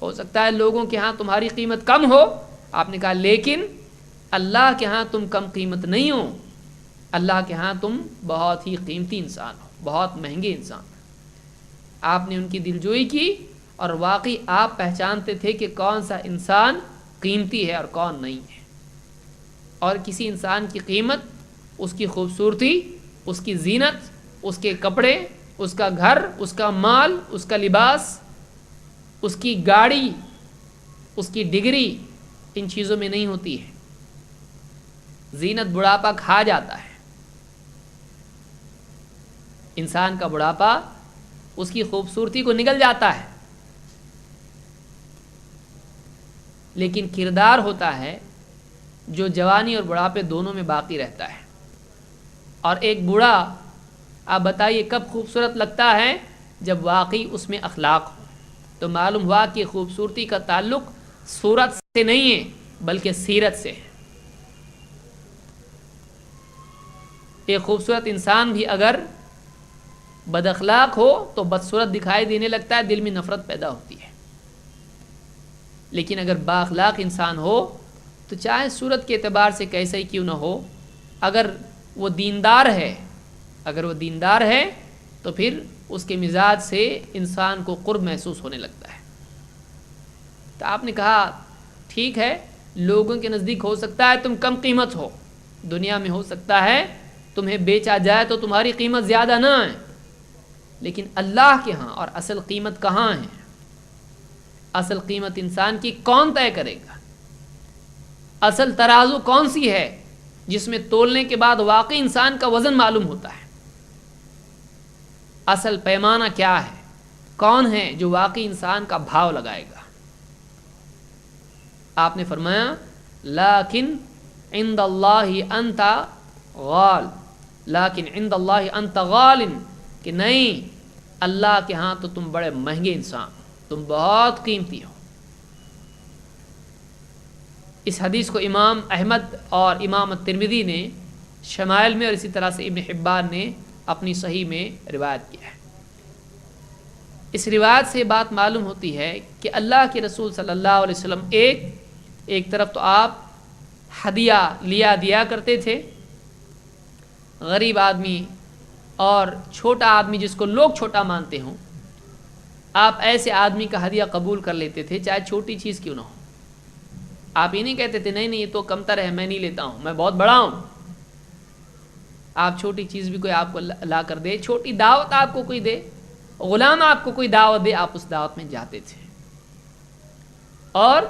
ہو سکتا ہے لوگوں کے ہاں تمہاری قیمت کم ہو، آپ نے کہا لیکن اللہ کے ہاں تم کم قیمت نہیں ہو، اللہ کے ہاں تم بہت ہی قیمتی انسان ہو، بہت مہنگے انسان ہو۔ آپ نے ان کی دلجوئی کی اور واقعی آپ پہچانتے تھے کہ کون سا انسان قیمتی ہے اور کون نہیں ہے، اور کسی انسان کی قیمت اس کی خوبصورتی، اس کی زینت، اس کے کپڑے، اس کا گھر، اس کا مال، اس کا لباس، اس کی گاڑی، اس کی ڈگری، ان چیزوں میں نہیں ہوتی ہے۔ زینت بڑھاپا کھا جاتا ہے، انسان کا بڑھاپا اس کی خوبصورتی کو نگل جاتا ہے، لیکن کردار ہوتا ہے جو جوانی اور بڑھاپے دونوں میں باقی رہتا ہے۔ اور ایک بوڑھا آپ بتائیے کب خوبصورت لگتا ہے؟ جب واقعی اس میں اخلاق ہو، تو معلوم ہوا کہ خوبصورتی کا تعلق صورت سے نہیں ہے بلکہ سیرت سے ہے۔ ایک خوبصورت انسان بھی اگر بد اخلاق ہو تو بدصورت دکھائی دینے لگتا ہے، دل میں نفرت پیدا ہوتی ہے، لیکن اگر با اخلاق انسان ہو تو چاہے صورت کے اعتبار سے کیسے ہی کیوں نہ ہو، اگر وہ دیندار ہے تو پھر اس کے مزاج سے انسان کو قرب محسوس ہونے لگتا ہے۔ تو آپ نے کہا ٹھیک ہے، لوگوں کے نزدیک ہو سکتا ہے تم کم قیمت ہو، دنیا میں ہو سکتا ہے تمہیں بیچا جائے تو تمہاری قیمت زیادہ نہ ہے، لیکن اللہ کے ہاں اور اصل قیمت کہاں ہے؟ اصل قیمت انسان کی کون طے کرے گا؟ اصل ترازو کون سی ہے جس میں تولنے کے بعد واقعی انسان کا وزن معلوم ہوتا ہے؟ اصل پیمانہ کیا ہے؟ کون ہے جو واقعی انسان کا بھاؤ لگائے گا؟ آپ نے فرمایا لیکن عند اللہ انت غال، لیکن عند اللہ انت غال، کہ نہیں اللہ کے ہاں تو تم بڑے مہنگے انسان، تم بہت قیمتی ہو۔ اس حدیث کو امام احمد اور امام ترمذی نے شمائل میں اور اسی طرح سے ابن حبان نے اپنی صحیح میں روایت کیا ہے۔ اس روایت سے بات معلوم ہوتی ہے کہ اللہ کے رسول صلی اللہ علیہ وسلم ایک طرف تو آپ ہدیہ دیا کرتے تھے، غریب آدمی اور چھوٹا آدمی جس کو لوگ چھوٹا مانتے ہوں، آپ ایسے آدمی کا ہدیہ قبول کر لیتے تھے چاہے چھوٹی چیز کیوں نہ ہو۔ آپ یہ نہیں کہتے تھے نہیں یہ تو کمتر ہے میں نہیں لیتا ہوں، میں بہت بڑا ہوں۔ آپ چھوٹی چیز بھی کوئی آپ کو لا کر دے، چھوٹی دعوت آپ کو کوئی دے، غلام آپ کو کوئی دعوت دے، آپ اس دعوت میں جاتے تھے۔ اور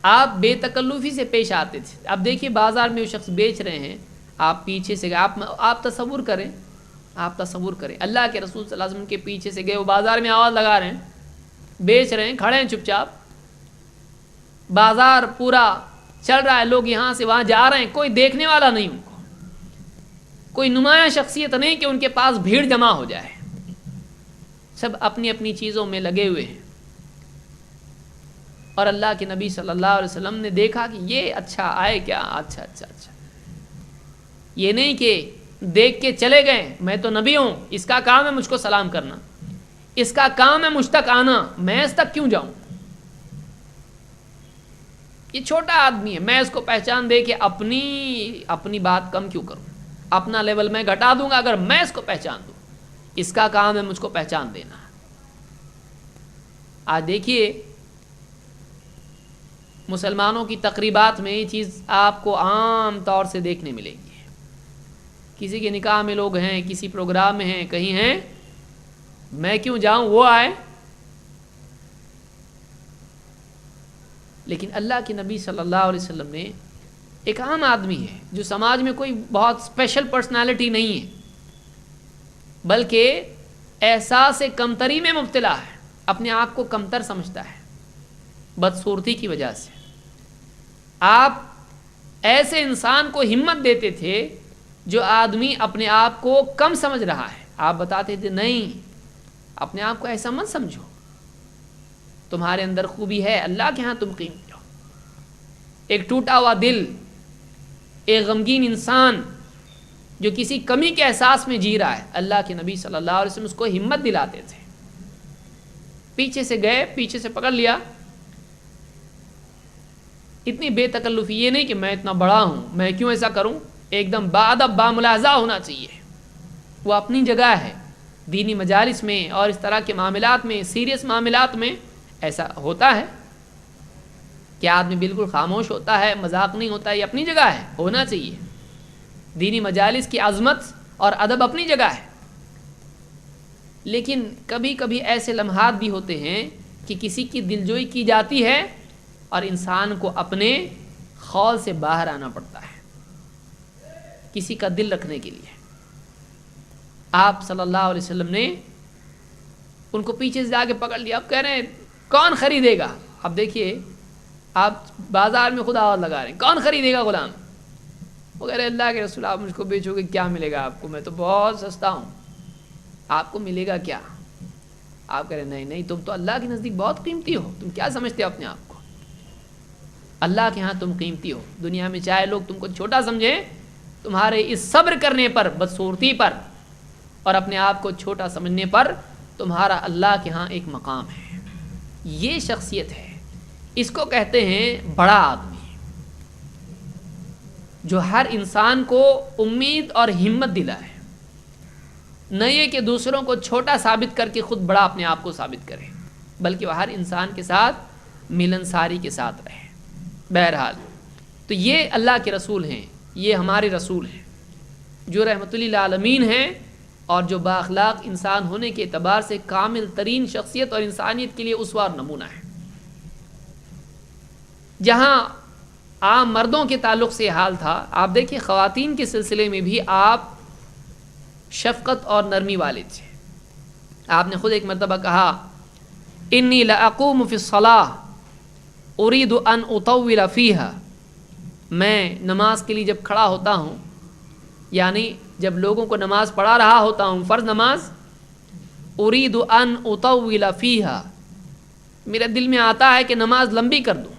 آپ بے تکلفی سے پیش آتے تھے. اب دیکھیے بازار میں وہ شخص بیچ رہے ہیں, آپ پیچھے سے گئے, آپ تصور کریں, اللہ کے رسول صلی اللہ علیہ وسلم کے پیچھے سے گئے, وہ بازار میں آواز لگا رہے ہیں, بیچ رہے ہیں, کھڑے ہیں چپ چاپ, بازار پورا چل رہا ہے, لوگ یہاں سے وہاں جا رہے ہیں, کوئی دیکھنے والا نہیں, ان کو کوئی نمایاں شخصیت نہیں کہ ان کے پاس بھیڑ جمع ہو جائے, سب اپنی اپنی چیزوں میں لگے ہوئے ہیں. اور اللہ کے نبی صلی اللہ علیہ وسلم نے دیکھا کہ یہ اچھا آئے کیا, اچھا, یہ نہیں کہ دیکھ کے چلے گئے, میں تو نبی ہوں, اس کا کام ہے مجھ کو سلام کرنا, اس کا کام ہے مجھ تک آنا, میں اس تک کیوں جاؤں, یہ چھوٹا آدمی ہے, میں اس کو پہچان دے کے اپنی بات کم کیوں کروں, اپنا لیول میں گھٹا دوں گا اگر میں اس کو پہچان دوں, اس کا کام ہے مجھ کو پہچان دینا. آج دیکھیے مسلمانوں کی تقریبات میں یہ چیز آپ کو عام طور سے دیکھنے ملے گی. کسی کے نکاح میں لوگ ہیں, کسی پروگرام میں ہیں, کہیں ہیں, میں کیوں جاؤں, وہ آئے. لیکن اللہ کے نبی صلی اللہ علیہ وسلم نے, ایک عام آدمی ہے جو سماج میں کوئی بہت اسپیشل پرسنالٹی نہیں ہے, بلکہ احساس کمتری میں مبتلا ہے, اپنے آپ کو کمتر سمجھتا ہے بدصورتی کی وجہ سے. آپ ایسے انسان کو ہمت دیتے تھے جو آدمی اپنے آپ کو کم سمجھ رہا ہے, آپ بتاتے تھے نہیں, اپنے آپ کو ایسا مت سمجھو, تمہارے اندر خوبی ہے, اللہ کے ہاں تم قیمتی ہو. ایک ٹوٹا ہوا دل, ایک غمگین انسان جو کسی کمی کے احساس میں جی رہا ہے, اللہ کے نبی صلی اللہ علیہ وسلم اس کو ہمت دلاتے تھے. پیچھے سے گئے, پیچھے سے پکڑ لیا, اتنی بے تکلفی, یہ نہیں کہ میں اتنا بڑا ہوں, میں کیوں ایسا کروں, ایک دم باادب باملاحظہ ہونا چاہیے. وہ اپنی جگہ ہے, دینی مجالس میں اور اس طرح کے معاملات میں, سیریس معاملات میں ایسا ہوتا ہے کہ آدمی بالکل خاموش ہوتا ہے, مذاق نہیں ہوتا, یہ اپنی جگہ ہے, ہونا چاہیے. دینی مجالس کی عظمت اور ادب اپنی جگہ ہے. لیکن کبھی کبھی ایسے لمحات بھی ہوتے ہیں کہ کسی کی دلجوئی کی جاتی ہے اور انسان کو اپنے خول سے باہر آنا پڑتا ہے کسی کا دل رکھنے کے لیے. آپ صلی اللہ علیہ وسلم نے ان کو پیچھے سے جا کے پکڑ لیا. اب کہہ رہے ہیں کون خریدے گا. اب دیکھیے آپ بازار میں خود آواز لگا رہے ہیں, کون خریدے گا غلام. وہ کہہ رہے اللہ کے رسول آپ مجھ کو بیچو گے, کیا ملے گا آپ کو, میں تو بہت سستا ہوں, آپ کو ملے گا کیا. آپ کہہ رہے نہیں, تم تو اللہ کے نزدیک بہت قیمتی ہو, تم کیا سمجھتے ہو اپنے آپ کو, اللہ کے ہاں تم قیمتی ہو. دنیا میں چاہے لوگ تم کو چھوٹا سمجھیں, تمہارے اس صبر کرنے پر, بدصورتی پر اور اپنے آپ کو چھوٹا سمجھنے پر تمہارا اللہ کے ہاں ایک مقام ہے. یہ شخصیت ہے, اس کو کہتے ہیں بڑا آدمی, جو ہر انسان کو امید اور ہمت دلائے, نہ یہ کہ دوسروں کو چھوٹا ثابت کر کے خود بڑا اپنے آپ کو ثابت کرے, بلکہ وہ ہر انسان کے ساتھ ملنساری کے ساتھ رہے. بہرحال تو یہ اللہ کے رسول ہیں, یہ ہمارے رسول ہیں جو رحمت للعالمین ہیں اور جو بااخلاق انسان ہونے کے اعتبار سے کامل ترین شخصیت اور انسانیت کے لیے اسوہ اور نمونہ ہے. جہاں عام مردوں کے تعلق سے حال تھا, آپ دیکھیں خواتین کے سلسلے میں بھی آپ شفقت اور نرمی والے تھے. آپ نے خود ایک مرتبہ کہا انی لاقوم فی الصلاۃ ارید ان اطول فیہا, میں نماز کے لیے جب کھڑا ہوتا ہوں, یعنی جب لوگوں کو نماز پڑھا رہا ہوتا ہوں, فرض نماز, ارید ان اطول فیہا, میرے دل میں آتا ہے کہ نماز لمبی کر دوں,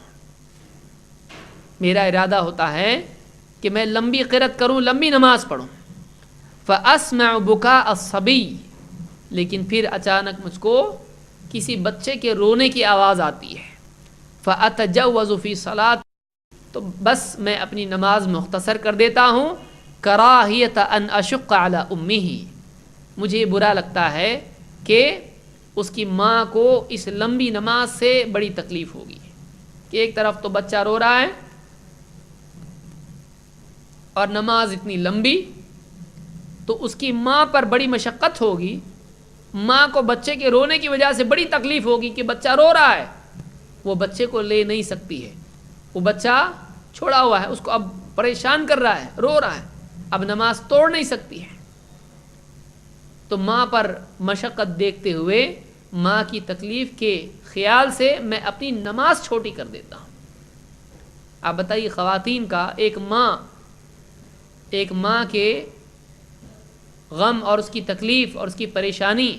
میرا ارادہ ہوتا ہے کہ میں لمبی قرأت کروں, لمبی نماز پڑھوں. فاسمع بکاء الصبی, لیکن پھر اچانک مجھ کو کسی بچے کے رونے کی آواز آتی ہے. فاتجوز فی صلاۃ, تو بس میں اپنی نماز مختصر کر دیتا ہوں. کراہیت ان اشق علی امہ, مجھے برا لگتا ہے کہ اس کی ماں کو اس لمبی نماز سے بڑی تکلیف ہوگی کہ ایک طرف تو بچہ رو رہا ہے اور نماز اتنی لمبی, تو اس کی ماں پر بڑی مشقت ہوگی, ماں کو بچے کے رونے کی وجہ سے بڑی تکلیف ہوگی کہ بچہ رو رہا ہے, وہ بچے کو لے نہیں سکتی ہے, وہ بچہ چھوڑا ہوا ہے، اس کو اب پریشان کر رہا ہے، رو رہا ہے، اب نماز توڑ نہیں سکتی ہے، تو ماں پر مشقت دیکھتے ہوئے، ماں کی تکلیف کے خیال سے میں اپنی نماز چھوٹی کر دیتا ہوں۔ آپ بتائیے خواتین کا ایک ماں کے غم اور اس کی تکلیف اور اس کی پریشانی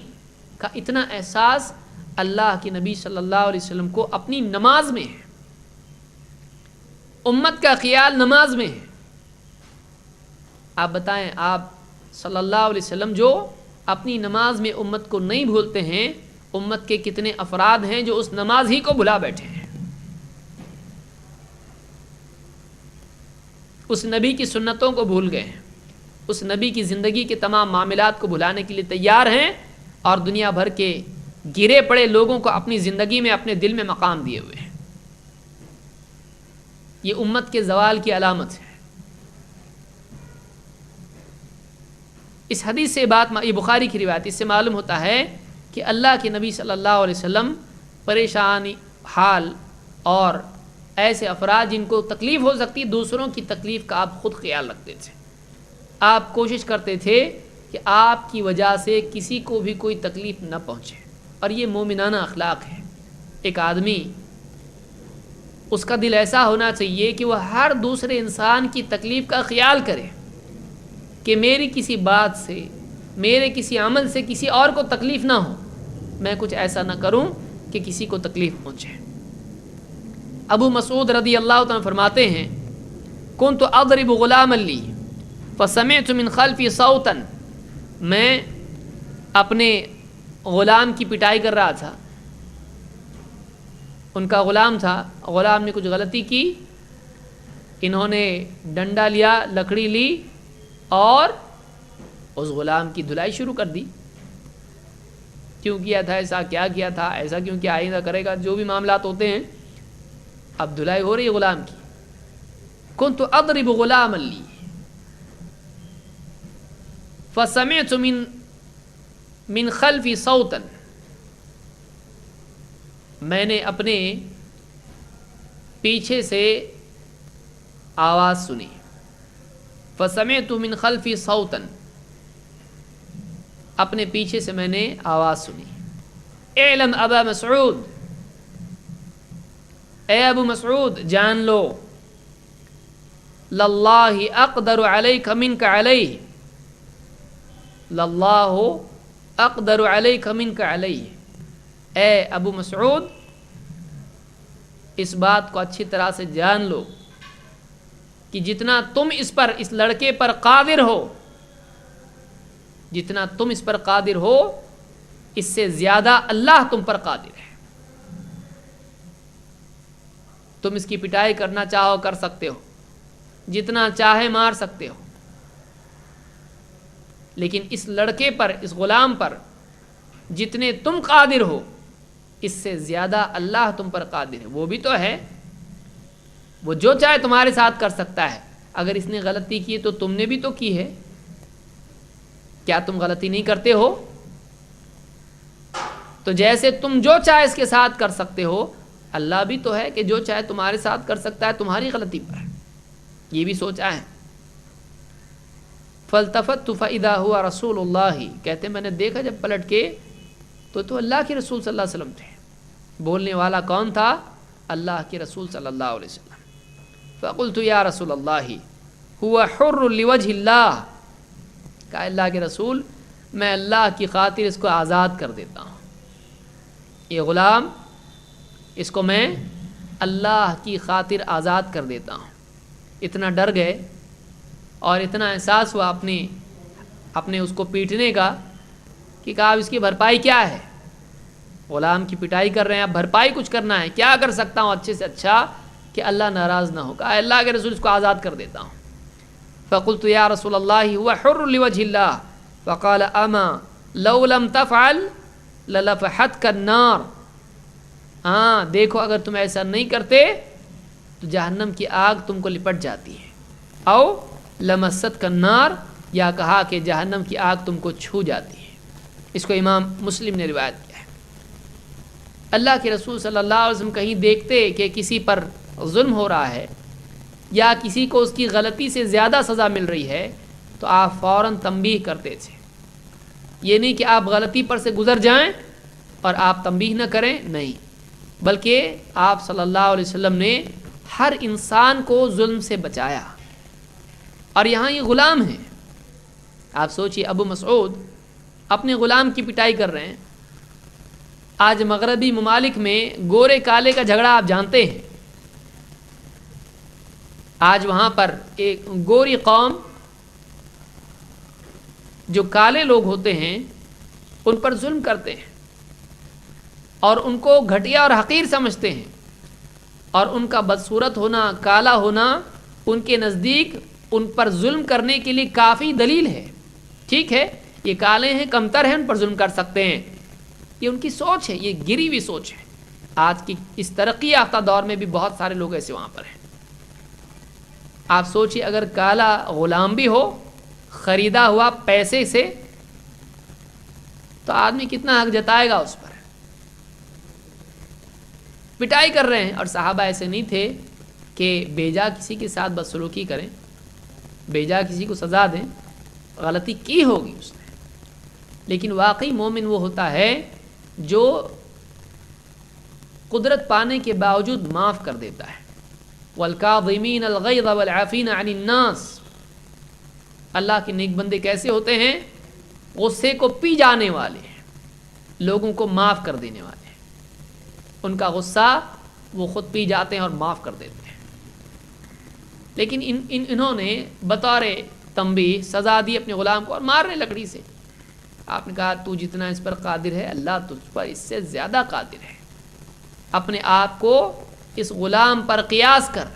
کا اتنا احساس اللہ کے نبی صلی اللہ علیہ وسلم کو اپنی نماز میں ہے، امت کا خیال نماز میں ہے۔ آپ بتائیں، آپ صلی اللہ علیہ وسلم جو اپنی نماز میں امت کو نہیں بھولتے ہیں، امت کے کتنے افراد ہیں جو اس نماز ہی کو بھلا بیٹھے ہیں، اس نبی کی سنتوں کو بھول گئے ہیں، اس نبی کی زندگی کے تمام معاملات کو بھلانے کے لیے تیار ہیں، اور دنیا بھر کے گرے پڑے لوگوں کو اپنی زندگی میں، اپنے دل میں مقام دیے ہوئے ہیں۔ یہ امت کے زوال کی علامت ہے۔ اس حدیث سے بات، یہ بخاری کی روایت، اس سے معلوم ہوتا ہے کہ اللہ کے نبی صلی اللہ علیہ وسلم پریشانی حال اور ایسے افراد جن کو تکلیف ہو سکتی، دوسروں کی تکلیف کا آپ خود خیال رکھتے تھے۔ آپ کوشش کرتے تھے کہ آپ کی وجہ سے کسی کو بھی کوئی تکلیف نہ پہنچے، اور یہ مومنانہ اخلاق ہے۔ ایک آدمی، اس کا دل ایسا ہونا چاہیے کہ وہ ہر دوسرے انسان کی تکلیف کا خیال کرے، کہ میری کسی بات سے، میرے کسی عمل سے کسی اور کو تکلیف نہ ہو، میں کچھ ایسا نہ کروں کہ کسی کو تکلیف پہنچے۔ ابو مسعود رضی اللہ عنہ فرماتے ہیں، کنت اضرب غلاما لی فسمعت من خلفی صوتا، میں اپنے غلام کی پٹائی کر رہا تھا، ان کا غلام تھا، غلام نے کچھ غلطی کی، انہوں نے ڈنڈا لیا، لکڑی لی اور اس غلام کی دھلائی شروع کر دی۔ کیوں کیا تھا ایسا، کیا کیا تھا ایسا، کیوں کیا آئندہ کرے گا، جو بھی معاملات ہوتے ہیں، اب دھلائی ہو رہی ہے غلام کی۔ کنت اضرب غلاما لی فسمعت من خلفی صوتا، میں نے اپنے پیچھے سے آواز سنی، فسمعت من خلفی صوتا، اپنے پیچھے سے میں نے آواز سنی، اعلم ابا مسعود، اے ابو مسعود جان لو، للہ اقدر علیک منک علیہ، للہ اقدر علیک منک علیہ، اے ابو مسعود اس بات کو اچھی طرح سے جان لو کہ جتنا تم اس لڑکے پر قادر ہو، جتنا تم اس پر قادر ہو، اس سے زیادہ اللہ تم پر قادر ہے۔ تم اس کی پٹائی کرنا چاہو کر سکتے ہو، جتنا چاہے مار سکتے ہو، لیکن اس لڑکے پر، اس غلام پر جتنے تم قادر ہو، اس سے زیادہ اللہ تم پر قادر ہے۔ وہ بھی تو ہے، وہ جو چاہے تمہارے ساتھ کر سکتا ہے۔ اگر اس نے غلطی کی تو تم نے بھی تو کی ہے، کیا تم غلطی نہیں کرتے ہو؟ تو جیسے تم جو چاہے اس کے ساتھ کر سکتے ہو، اللہ بھی تو ہے کہ جو چاہے تمہارے ساتھ کر سکتا ہے تمہاری غلطی پر۔ یہ بھی سوچا ہے۔ فالتفت فاذا هو رسول اللہ، کہتے میں نے دیکھا جب پلٹ کے تو اللہ کے رسول صلی اللہ علیہ وسلم تھے۔ بولنے والا کون تھا؟ اللہ کے رسول صلی اللہ علیہ وسلم۔ فقلت یا رسول اللہ هو حر لوجه اللہ، کہا اللہ کے رسول میں اللہ کی خاطر اس کو آزاد کر دیتا ہوں، یہ غلام اس کو میں اللہ کی خاطر آزاد کر دیتا ہوں۔ اتنا ڈر گئے اور اتنا احساس ہوا اپنے اس کو پیٹنے کا کہ کہا اب اس کی بھرپائی کیا ہے؟ غلام کی پٹائی کر رہے ہیں، اب بھرپائی کچھ کرنا ہے، کیا کر سکتا ہوں اچھے سے اچھا کہ اللہ ناراض نہ ہو؟ کہا اللہ کے رسول اس کو آزاد کر دیتا ہوں۔ فقلت یا رسول اللہ هو حر لوجه اللہ، فقال اما لو لم تفعل للفحتك النار، ہاں دیکھو اگر تم ایسا نہیں کرتے تو جہنم کی آگ تم کو لپٹ جاتی ہے، او لمستك النار، یا کہا کہ جہنم کی آگ تم کو چھو جاتی ہے۔ اس کو امام مسلم نے روایت کیا ہے۔ اللہ کے رسول صلی اللہ علیہ وسلم کہیں دیکھتے کہ کسی پر ظلم ہو رہا ہے یا کسی کو اس کی غلطی سے زیادہ سزا مل رہی ہے تو آپ فوراً تنبیہ کرتے تھے. یہ نہیں کہ آپ غلطی پر سے گزر جائیں اور آپ تنبیہ نہ کریں، نہیں، بلکہ آپ صلی اللہ علیہ وسلم نے ہر انسان کو ظلم سے بچایا. اور یہاں یہ غلام ہیں، آپ سوچئے ابو مسعود اپنے غلام کی پٹائی کر رہے ہیں. آج مغربی ممالک میں گورے کالے کا جھگڑا آپ جانتے ہیں. آج وہاں پر ایک گوری قوم جو کالے لوگ ہوتے ہیں ان پر ظلم کرتے ہیں اور ان کو گھٹیا اور حقیر سمجھتے ہیں، اور ان کا بدصورت ہونا، کالا ہونا ان کے نزدیک ان پر ظلم کرنے کے لیے کافی دلیل ہے. ٹھیک ہے، یہ کالے ہیں، کمتر ہیں، ان پر ظلم کر سکتے ہیں، یہ ان کی سوچ ہے، یہ گری ہوئی سوچ ہے. آج کی اس ترقی یافتہ دور میں بھی بہت سارے لوگ ایسے وہاں پر ہیں. آپ سوچئے اگر کالا غلام بھی ہو خریدا ہوا پیسے سے تو آدمی کتنا حق جتائے گا اس پر. پٹائی کر رہے ہیں، اور صحابہ ایسے نہیں تھے کہ بیجا کسی کے ساتھ بدسلوکی کریں، بیجا کسی کو سزا دیں. غلطی کی ہوگی اس نے، لیکن واقعی مومن وہ ہوتا ہے جو قدرت پانے کے باوجود معاف کر دیتا ہے. والکاظمین الغیظ والعافین عن الناس. اللہ کے نیک بندے کیسے ہوتے ہیں؟ غصے کو پی جانے والے ہیں، لوگوں کو معاف کر دینے والے ہیں. ان کا غصہ وہ خود پی جاتے ہیں اور معاف کر دیتے ہیں. لیکن انہوں نے بطور تنبیہ سزا دی اپنے غلام کو اور مارنے لکڑی سے. آپ نے کہا تو جتنا اس پر قادر ہے اللہ تجھ پر اس سے زیادہ قادر ہے. اپنے آپ کو اس غلام پر قیاس کر،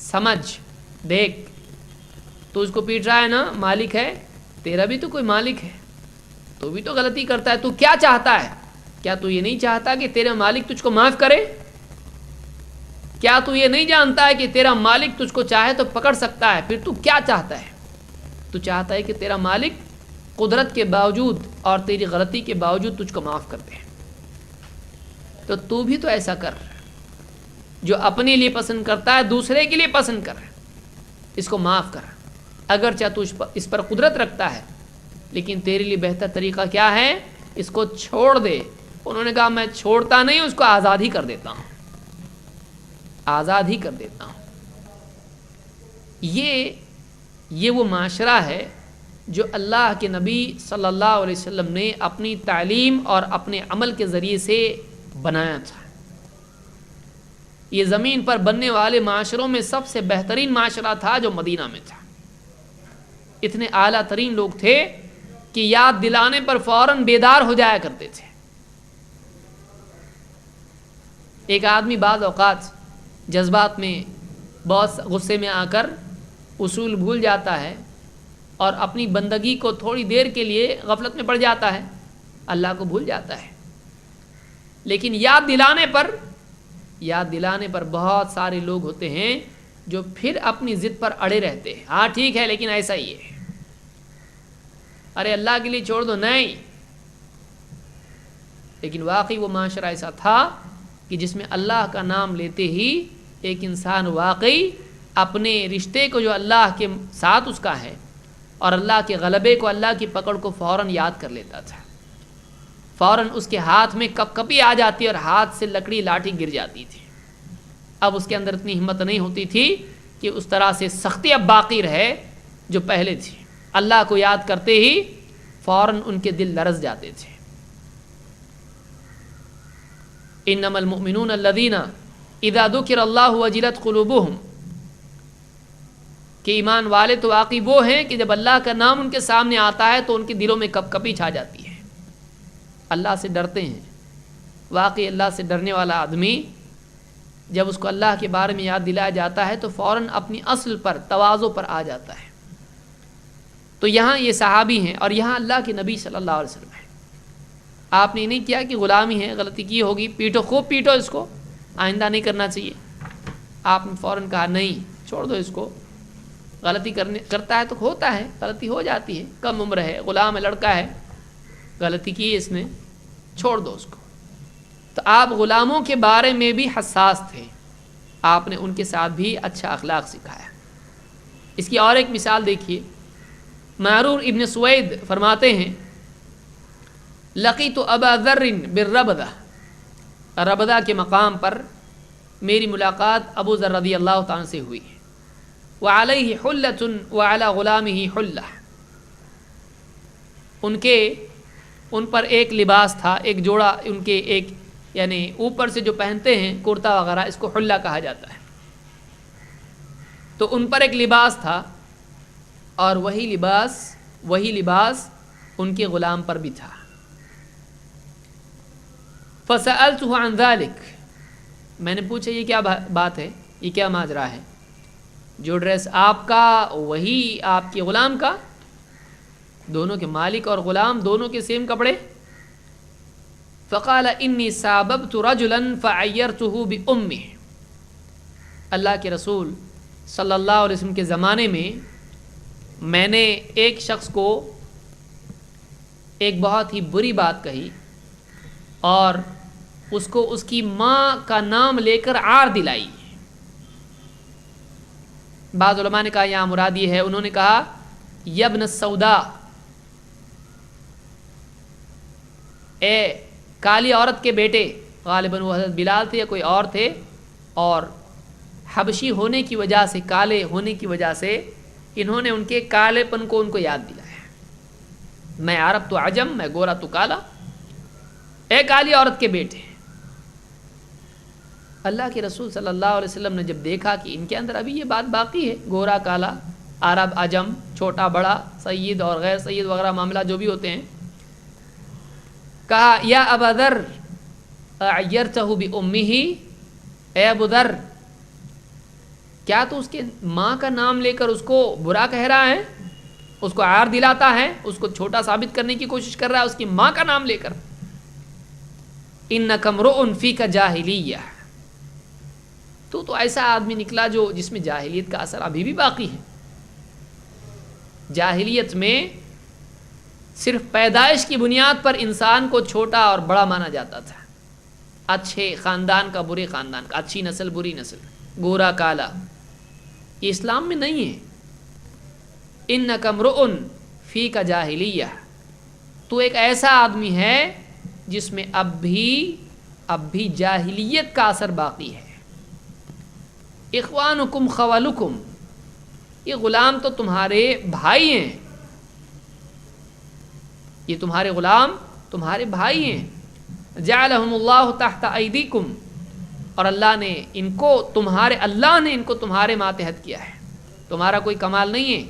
سمجھ، دیکھ، تو اس کو پیٹ رہا ہے نا، مالک ہے، تیرا بھی تو کوئی مالک ہے، تو بھی تو غلطی کرتا ہے. تو کیا چاہتا ہے؟ کیا تو یہ نہیں چاہتا کہ تیرا مالک تجھ کو معاف کرے؟ کیا تو یہ نہیں جانتا ہے کہ تیرا مالک تجھ کو چاہے تو پکڑ سکتا ہے؟ پھر تو کیا چاہتا ہے؟ تو چاہتا ہے کہ تیرا مالک قدرت کے باوجود اور تیری غلطی کے باوجود تجھ کو معاف کر دے. تو بھی تو ایسا کر، جو اپنے لیے پسند کرتا ہے دوسرے کے لیے پسند کر، اس کو معاف کر. اگرچہ تو اس پر قدرت رکھتا ہے لیکن تیرے لیے بہتر طریقہ کیا ہے؟ اس کو چھوڑ دے. انہوں نے کہا میں چھوڑتا نہیں، اس کو آزاد ہی کر دیتا ہوں، آزاد ہی کر دیتا ہوں. یہ وہ معاشرہ ہے جو اللہ کے نبی صلی اللہ علیہ وسلم نے اپنی تعلیم اور اپنے عمل کے ذریعے سے بنایا تھا. یہ زمین پر بننے والے معاشروں میں سب سے بہترین معاشرہ تھا جو مدینہ میں تھا. اتنے اعلیٰ ترین لوگ تھے کہ یاد دلانے پر فوراً بیدار ہو جایا کرتے تھے. ایک آدمی بعض اوقات جذبات میں بہت غصے میں آ کر اصول بھول جاتا ہے اور اپنی بندگی کو تھوڑی دیر کے لیے غفلت میں پڑ جاتا ہے، اللہ کو بھول جاتا ہے. لیکن یاد دلانے پر بہت سارے لوگ ہوتے ہیں جو پھر اپنی ضد پر اڑے رہتے ہیں. ہاں ٹھیک ہے لیکن ایسا ہی ہے، ارے اللہ کے لیے چھوڑ دو، نہیں. لیکن واقعی وہ معاشرہ ایسا تھا کہ جس میں اللہ کا نام لیتے ہی ایک انسان واقعی اپنے رشتے کو جو اللہ کے ساتھ اس کا ہے اور اللہ کے غلبے کو، اللہ کی پکڑ کو فوراً یاد کر لیتا تھا. فوراً اس کے ہاتھ میں کپ کپی آ جاتی اور ہاتھ سے لکڑی لاٹھی گر جاتی تھی. اب اس کے اندر اتنی ہمت نہیں ہوتی تھی کہ اس طرح سے سختی اب باقی رہے جو پہلے تھی. اللہ کو یاد کرتے ہی فوراً ان کے دل لرز جاتے تھے. انما المؤمنون الذین اذا ذکر اللہ وجلت قلوبہم، کہ ایمان والے تو واقعی وہ ہیں کہ جب اللہ کا نام ان کے سامنے آتا ہے تو ان کے دلوں میں کپ کپی چھا جاتی ہے، اللہ سے ڈرتے ہیں. واقعی اللہ سے ڈرنے والا آدمی جب اس کو اللہ کے بارے میں یاد دلایا جاتا ہے تو فوراً اپنی اصل پر، تواضع پر آ جاتا ہے. تو یہاں یہ صحابی ہیں اور یہاں اللہ کے نبی صلی اللہ علیہ وسلم ہیں. آپ نے نہیں کیا کہ غلامی ہے، غلطی کی ہوگی، پیٹو، خوب پیٹو اس کو، آئندہ نہیں کرنا چاہیے. آپ نے فوراً کہا نہیں، چھوڑ دو اس کو، غلطی کرتا ہے تو ہوتا ہے، غلطی ہو جاتی ہے، کم عمر ہے، غلام ہے، لڑکا ہے، غلطی کی اس نے، چھوڑ دو اس کو. تو آپ غلاموں کے بارے میں بھی حساس تھے آپ نے ان کے ساتھ بھی اچھا اخلاق سکھایا۔ اس کی اور ایک مثال دیکھیے، معرور ابن سوید فرماتے ہیں لقیت ابا ذر بالربدہ، ربدہ کے مقام پر میری ملاقات ابو ذر رضی اللہ تعالیٰ سے ہوئی، وعلیہ حلۃ وعلی غلامہ حلہ، ان پر ایک لباس تھا، ایک جوڑا ان کے، ایک یعنی اوپر سے جو پہنتے ہیں کرتا وغیرہ، اس کو حلہ کہا جاتا ہے، تو ان پر ایک لباس تھا اور وہی لباس ان کے غلام پر بھی تھا۔ فسألتہ عن ذلک، میں نے پوچھا یہ کیا بات ہے، یہ کیا ماجرا ہے، جو ڈریس آپ کا وہی آپ کے غلام کا، دونوں کے مالک اور غلام دونوں کے سیم کپڑے؟ فقال انی ساببت رجلا فعیرتہ بأمہ، اللہ کے رسول صلی اللہ علیہ وسلم کے زمانے میں نے ایک شخص کو ایک بہت ہی بری بات کہی اور اس کو اس کی ماں کا نام لے کر عار دلائی۔ بعض علماء نے کہا یہاں مراد یہ ہے، انہوں نے کہا یبن السوداء، اے کالی عورت کے بیٹے، غالباً وہ حضرت بلال تھے یا کوئی اور تھے، اور حبشی ہونے کی وجہ سے، کالے ہونے کی وجہ سے انہوں نے ان کے کالے پن کو ان کو یاد دلایا، میں عرب تو عجم، میں گورا تو کالا، اے کالی عورت کے بیٹے۔ اللہ کے رسول صلی اللہ علیہ وسلم نے جب دیکھا کہ ان کے اندر ابھی یہ بات باقی ہے، گورا کالا، عرب عجم، چھوٹا بڑا، سید اور غیر سید وغیرہ معاملہ جو بھی ہوتے ہیں، کہا یا ابا ذر اعیرتہ بامہ، اے ابو ذر کیا تو اس کے ماں کا نام لے کر اس کو برا کہہ رہا ہے، اس کو عار دلاتا ہے، اس کو چھوٹا ثابت کرنے کی کوشش کر رہا ہے اس کی ماں کا نام لے کر؟ انک امرؤ فیک جاہلیہ، تو ایسا آدمی نکلا جس میں جاہلیت کا اثر ابھی بھی باقی ہے۔ جاہلیت میں صرف پیدائش کی بنیاد پر انسان کو چھوٹا اور بڑا مانا جاتا تھا، اچھے خاندان کا برے خاندان کا، اچھی نسل بری نسل، گورا کالا، یہ اسلام میں نہیں ہے۔ انک امرؤ فیک جاہلیہ، تو ایک ایسا آدمی ہے جس میں اب بھی جاہلیت کا اثر باقی ہے۔ اخوانکم خوالکم، یہ غلام تو تمہارے بھائی ہیں، یہ تمہارے غلام تمہارے بھائی ہیں۔ جعلہم اللہ تحت ایدیکم، اور اللہ نے ان کو تمہارے ماتحت کیا ہے، تمہارا کوئی کمال نہیں ہے۔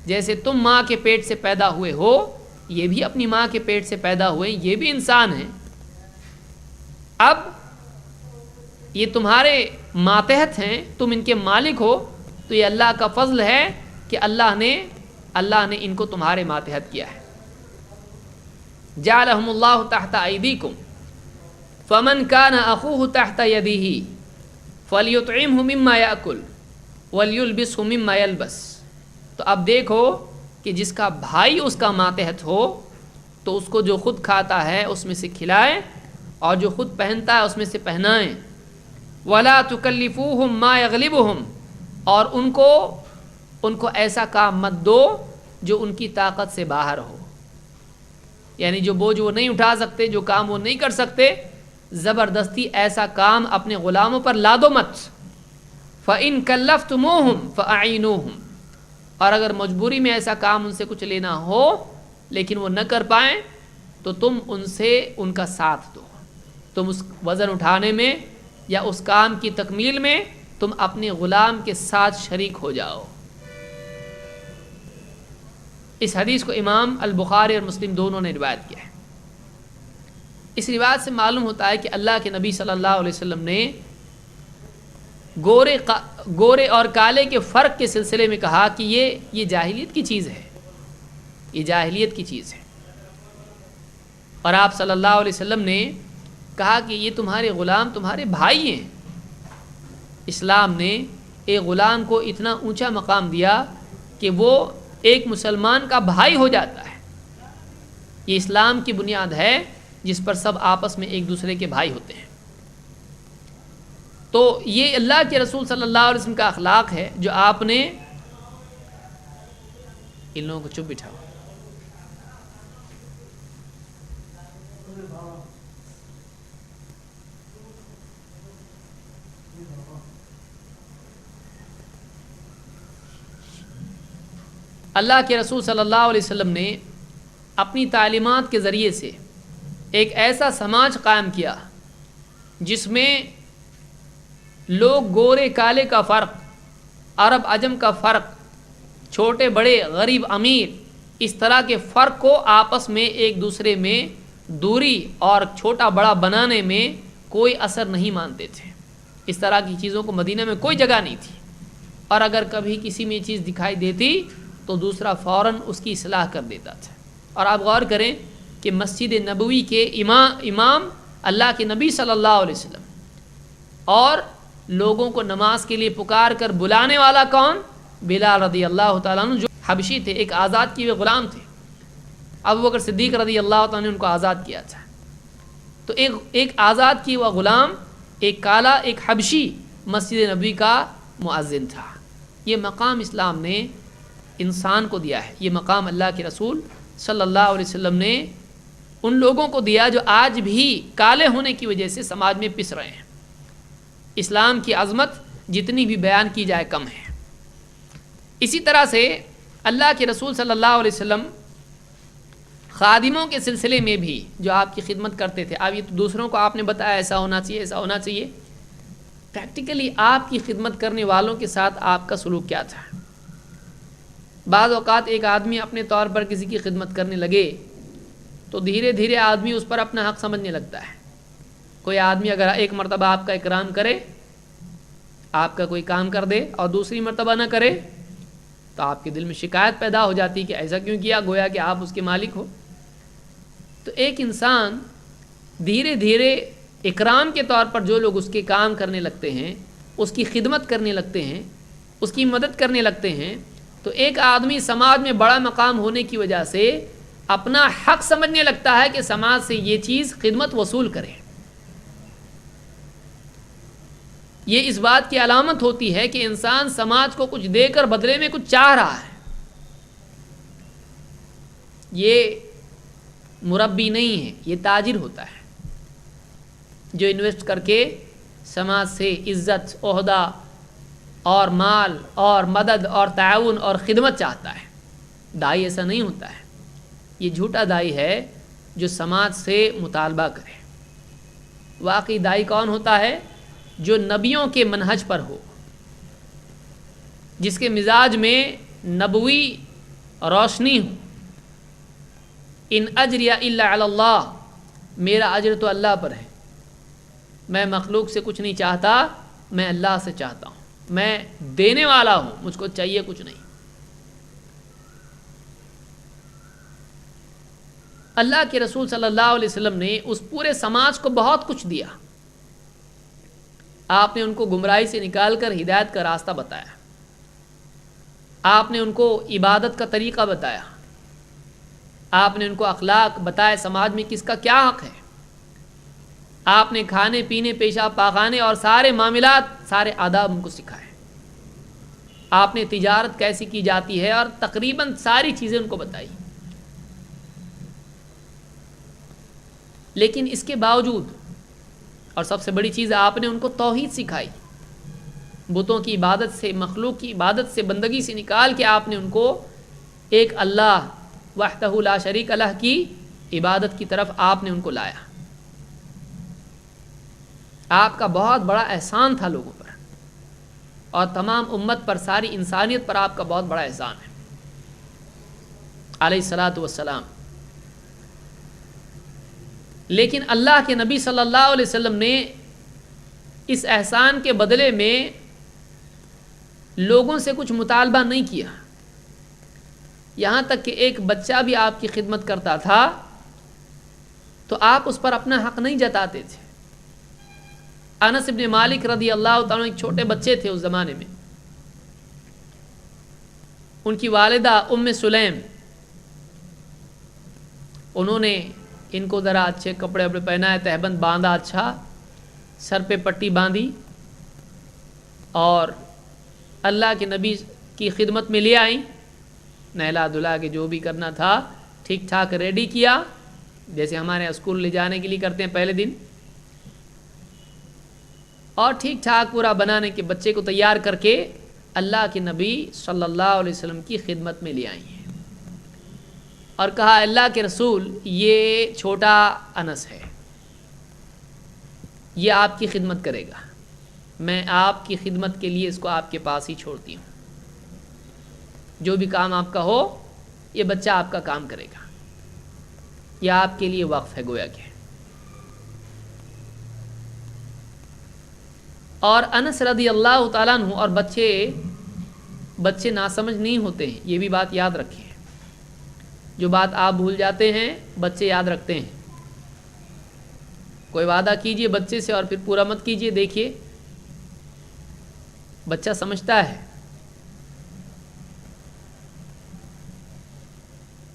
جیسے تم ماں کے پیٹ سے پیدا ہوئے ہو، یہ بھی اپنی ماں کے پیٹ سے پیدا ہوئے، یہ بھی انسان ہیں۔ اب یہ تمہارے ماتحت ہیں، تم ان کے مالک ہو، تو یہ اللہ کا فضل ہے کہ اللہ نے ان کو تمہارے ماتحت کیا ہے۔ جعلہم اللہ تحت ایدیکم فمن کان اخوہ تحت یدیہ فلیطعمہ مما یاکل ولیلبسہ مما یلبس، تو اب دیکھو کہ جس کا بھائی اس کا ماتحت ہو تو اس کو جو خود کھاتا ہے اس میں سے کھلائیں، اور جو خود پہنتا ہے اس میں سے پہنائیں۔ ولا تکلفوہم ما یغلبہم، اور ان کو ایسا کام مت دو جو ان کی طاقت سے باہر ہو، یعنی جو بوجھ وہ نہیں اٹھا سکتے، جو کام وہ نہیں کر سکتے، زبردستی ایسا کام اپنے غلاموں پر لادو مت۔ فَإِن كَلَّفْتُمُوهُمْ فَأَعِينُوهُمْ، اور اگر مجبوری میں ایسا کام ان سے کچھ لینا ہو لیکن وہ نہ کر پائیں تو تم ان سے ان کا ساتھ دو، تم اس وزن اٹھانے میں یا اس کام کی تکمیل میں تم اپنے غلام کے ساتھ شریک ہو جاؤ۔ اس حدیث کو امام البخاری اور مسلم دونوں نے روایت کیا ہے۔ اس روایت سے معلوم ہوتا ہے کہ اللہ کے نبی صلی اللہ علیہ وسلم نے گورے اور کالے کے فرق کے سلسلے میں کہا کہ یہ جاہلیت کی چیز ہے، یہ جاہلیت کی چیز ہے، اور آپ صلی اللہ علیہ وسلم نے کہا کہ یہ تمہارے غلام تمہارے بھائی ہیں۔ اسلام نے ایک غلام کو اتنا اونچا مقام دیا کہ وہ ایک مسلمان کا بھائی ہو جاتا ہے۔ یہ اسلام کی بنیاد ہے جس پر سب آپس میں ایک دوسرے کے بھائی ہوتے ہیں۔ تو یہ اللہ کے رسول صلی اللہ علیہ وسلم کا اخلاق ہے جو آپ نے ان لوگوں کو چپ بٹھاؤ. اللہ کے رسول صلی اللہ علیہ وسلم نے اپنی تعلیمات کے ذریعے سے ایک ایسا سماج قائم کیا جس میں لوگ گورے کالے کا فرق، عرب عجم کا فرق، چھوٹے بڑے، غریب امیر، اس طرح کے فرق کو آپس میں ایک دوسرے میں دوری اور چھوٹا بڑا بنانے میں کوئی اثر نہیں مانتے تھے. اس طرح کی چیزوں کو مدینہ میں کوئی جگہ نہیں تھی، اور اگر کبھی کسی میں چیز دکھائی دیتی تو دوسرا فوراً اس کی اصلاح کر دیتا تھا. اور آپ غور کریں کہ مسجد نبوی کے امام اللہ کے نبی صلی اللہ علیہ وسلم، اور لوگوں کو نماز کے لیے پکار کر بلانے والا کون؟ بلال رضی اللہ تعالیٰ عنہ، جو حبشی تھے، ایک آزاد کیے ہوئے غلام تھے. ابوبکر صدیق رضی اللہ تعالیٰ نے ان کو آزاد کیا تھا. تو ایک آزاد کیا ہوا غلام، ایک کالا، ایک حبشی مسجد نبوی کا مؤذن تھا. یہ مقام اسلام نے انسان کو دیا ہے. یہ مقام اللہ کے رسول صلی اللہ علیہ وسلم نے ان لوگوں کو دیا جو آج بھی کالے ہونے کی وجہ سے سماج میں پس رہے ہیں. اسلام کی عظمت جتنی بھی بیان کی جائے کم ہے. اسی طرح سے اللہ کے رسول صلی اللہ علیہ وسلم خادموں کے سلسلے میں بھی جو آپ کی خدمت کرتے تھے، اب یہ تو دوسروں کو آپ نے بتایا ایسا ہونا چاہیے، ایسا ہونا چاہیے، پریکٹیکلی آپ کی خدمت کرنے والوں کے ساتھ آپ کا سلوک کیا تھا؟ بعض اوقات ایک آدمی اپنے طور پر کسی کی خدمت کرنے لگے تو دھیرے دھیرے آدمی اس پر اپنا حق سمجھنے لگتا ہے. کوئی آدمی اگر ایک مرتبہ آپ کا اکرام کرے، آپ کا کوئی کام کر دے، اور دوسری مرتبہ نہ کرے، تو آپ کے دل میں شکایت پیدا ہو جاتی کہ ایسا کیوں کیا، گویا کہ آپ اس کے مالک ہو. تو ایک انسان دھیرے دھیرے اکرام کے طور پر جو لوگ اس کے کام کرنے لگتے ہیں، اس کی خدمت کرنے لگتے ہیں، اس کی مدد کرنے لگتے ہیں، تو ایک آدمی سماج میں بڑا مقام ہونے کی وجہ سے اپنا حق سمجھنے لگتا ہے کہ سماج سے یہ چیز خدمت وصول کرے. یہ اس بات کی علامت ہوتی ہے کہ انسان سماج کو کچھ دے کر بدلے میں کچھ چاہ رہا ہے. یہ مربی نہیں ہے، یہ تاجر ہوتا ہے جو انویسٹ کر کے سماج سے عزت، عہدہ اور مال اور مدد اور تعاون اور خدمت چاہتا ہے. دائی ایسا نہیں ہوتا ہے. یہ جھوٹا دائی ہے جو سماج سے مطالبہ کرے. واقعی دائی کون ہوتا ہے؟ جو نبیوں کے منہج پر ہو، جس کے مزاج میں نبوی روشنی ہو. ان اجریہ الا علی اللہ، میرا اجر تو اللہ پر ہے، میں مخلوق سے کچھ نہیں چاہتا، میں اللہ سے چاہتا ہوں، میں دینے والا ہوں، مجھ کو چاہیے کچھ نہیں. اللہ کے رسول صلی اللہ علیہ وسلم نے اس پورے سماج کو بہت کچھ دیا. آپ نے ان کو گمراہی سے نکال کر ہدایت کا راستہ بتایا. آپ نے ان کو عبادت کا طریقہ بتایا. آپ نے ان کو اخلاق بتائے، سماج میں کس کا کیا حق ہے. آپ نے کھانے پینے، پیشاب پاخانے اور سارے معاملات، سارے آداب ان کو سکھائے. آپ نے تجارت کیسی کی جاتی ہے اور تقریباً ساری چیزیں ان کو بتائی. لیکن اس کے باوجود، اور سب سے بڑی چیز، آپ نے ان کو توحید سکھائی. بتوں کی عبادت سے، مخلوق کی عبادت سے، بندگی سے نکال کے آپ نے ان کو ایک اللہ وحدہ لا شریک لہ کی عبادت کی طرف آپ نے ان کو لایا. آپ کا بہت بڑا احسان تھا لوگوں پر، اور تمام امت پر، ساری انسانیت پر آپ کا بہت بڑا احسان ہے علیہ الصلاۃ والسلام. لیکن اللہ کے نبی صلی اللہ علیہ وسلم نے اس احسان کے بدلے میں لوگوں سے کچھ مطالبہ نہیں کیا. یہاں تک کہ ایک بچہ بھی آپ کی خدمت کرتا تھا تو آپ اس پر اپنا حق نہیں جتاتے تھے. انس ابن مالک رضی اللہ تعالیٰ ایک چھوٹے بچے تھے اس زمانے میں. ان کی والدہ ام سلیم، انہوں نے ان کو ذرا اچھے کپڑے وپڑے پہنائے، تہبند باندھا، اچھا سر پہ پٹی باندھی، اور اللہ کے نبی کی خدمت میں لے آئیں، نہلا دھلا کے جو بھی کرنا تھا ٹھیک ٹھاک ریڈی کیا، جیسے ہمارے اسکول لے جانے کے لیے کرتے ہیں پہلے دن، اور ٹھیک ٹھاک پورا بنانے کے بچے کو تیار کر کے اللہ کے نبی صلی اللہ علیہ وسلم کی خدمت میں لے آئی ہیں اور کہا اللہ کے رسول یہ چھوٹا انس ہے، یہ آپ کی خدمت کرے گا، میں آپ کی خدمت کے لیے اس کو آپ کے پاس ہی چھوڑتی ہوں، جو بھی کام آپ کا ہو یہ بچہ آپ کا کام کرے گا، یہ آپ کے لیے وقف ہے گویا کہ۔ اور انس رضی اللہ تعالیٰ عنہ، اور بچے ناسمجھ نہیں ہوتے ہیں، یہ بھی بات یاد رکھیں، جو بات آپ بھول جاتے ہیں بچے یاد رکھتے ہیں۔ کوئی وعدہ کیجئے بچے سے اور پھر پورا مت کیجئے، دیکھیے بچہ سمجھتا ہے۔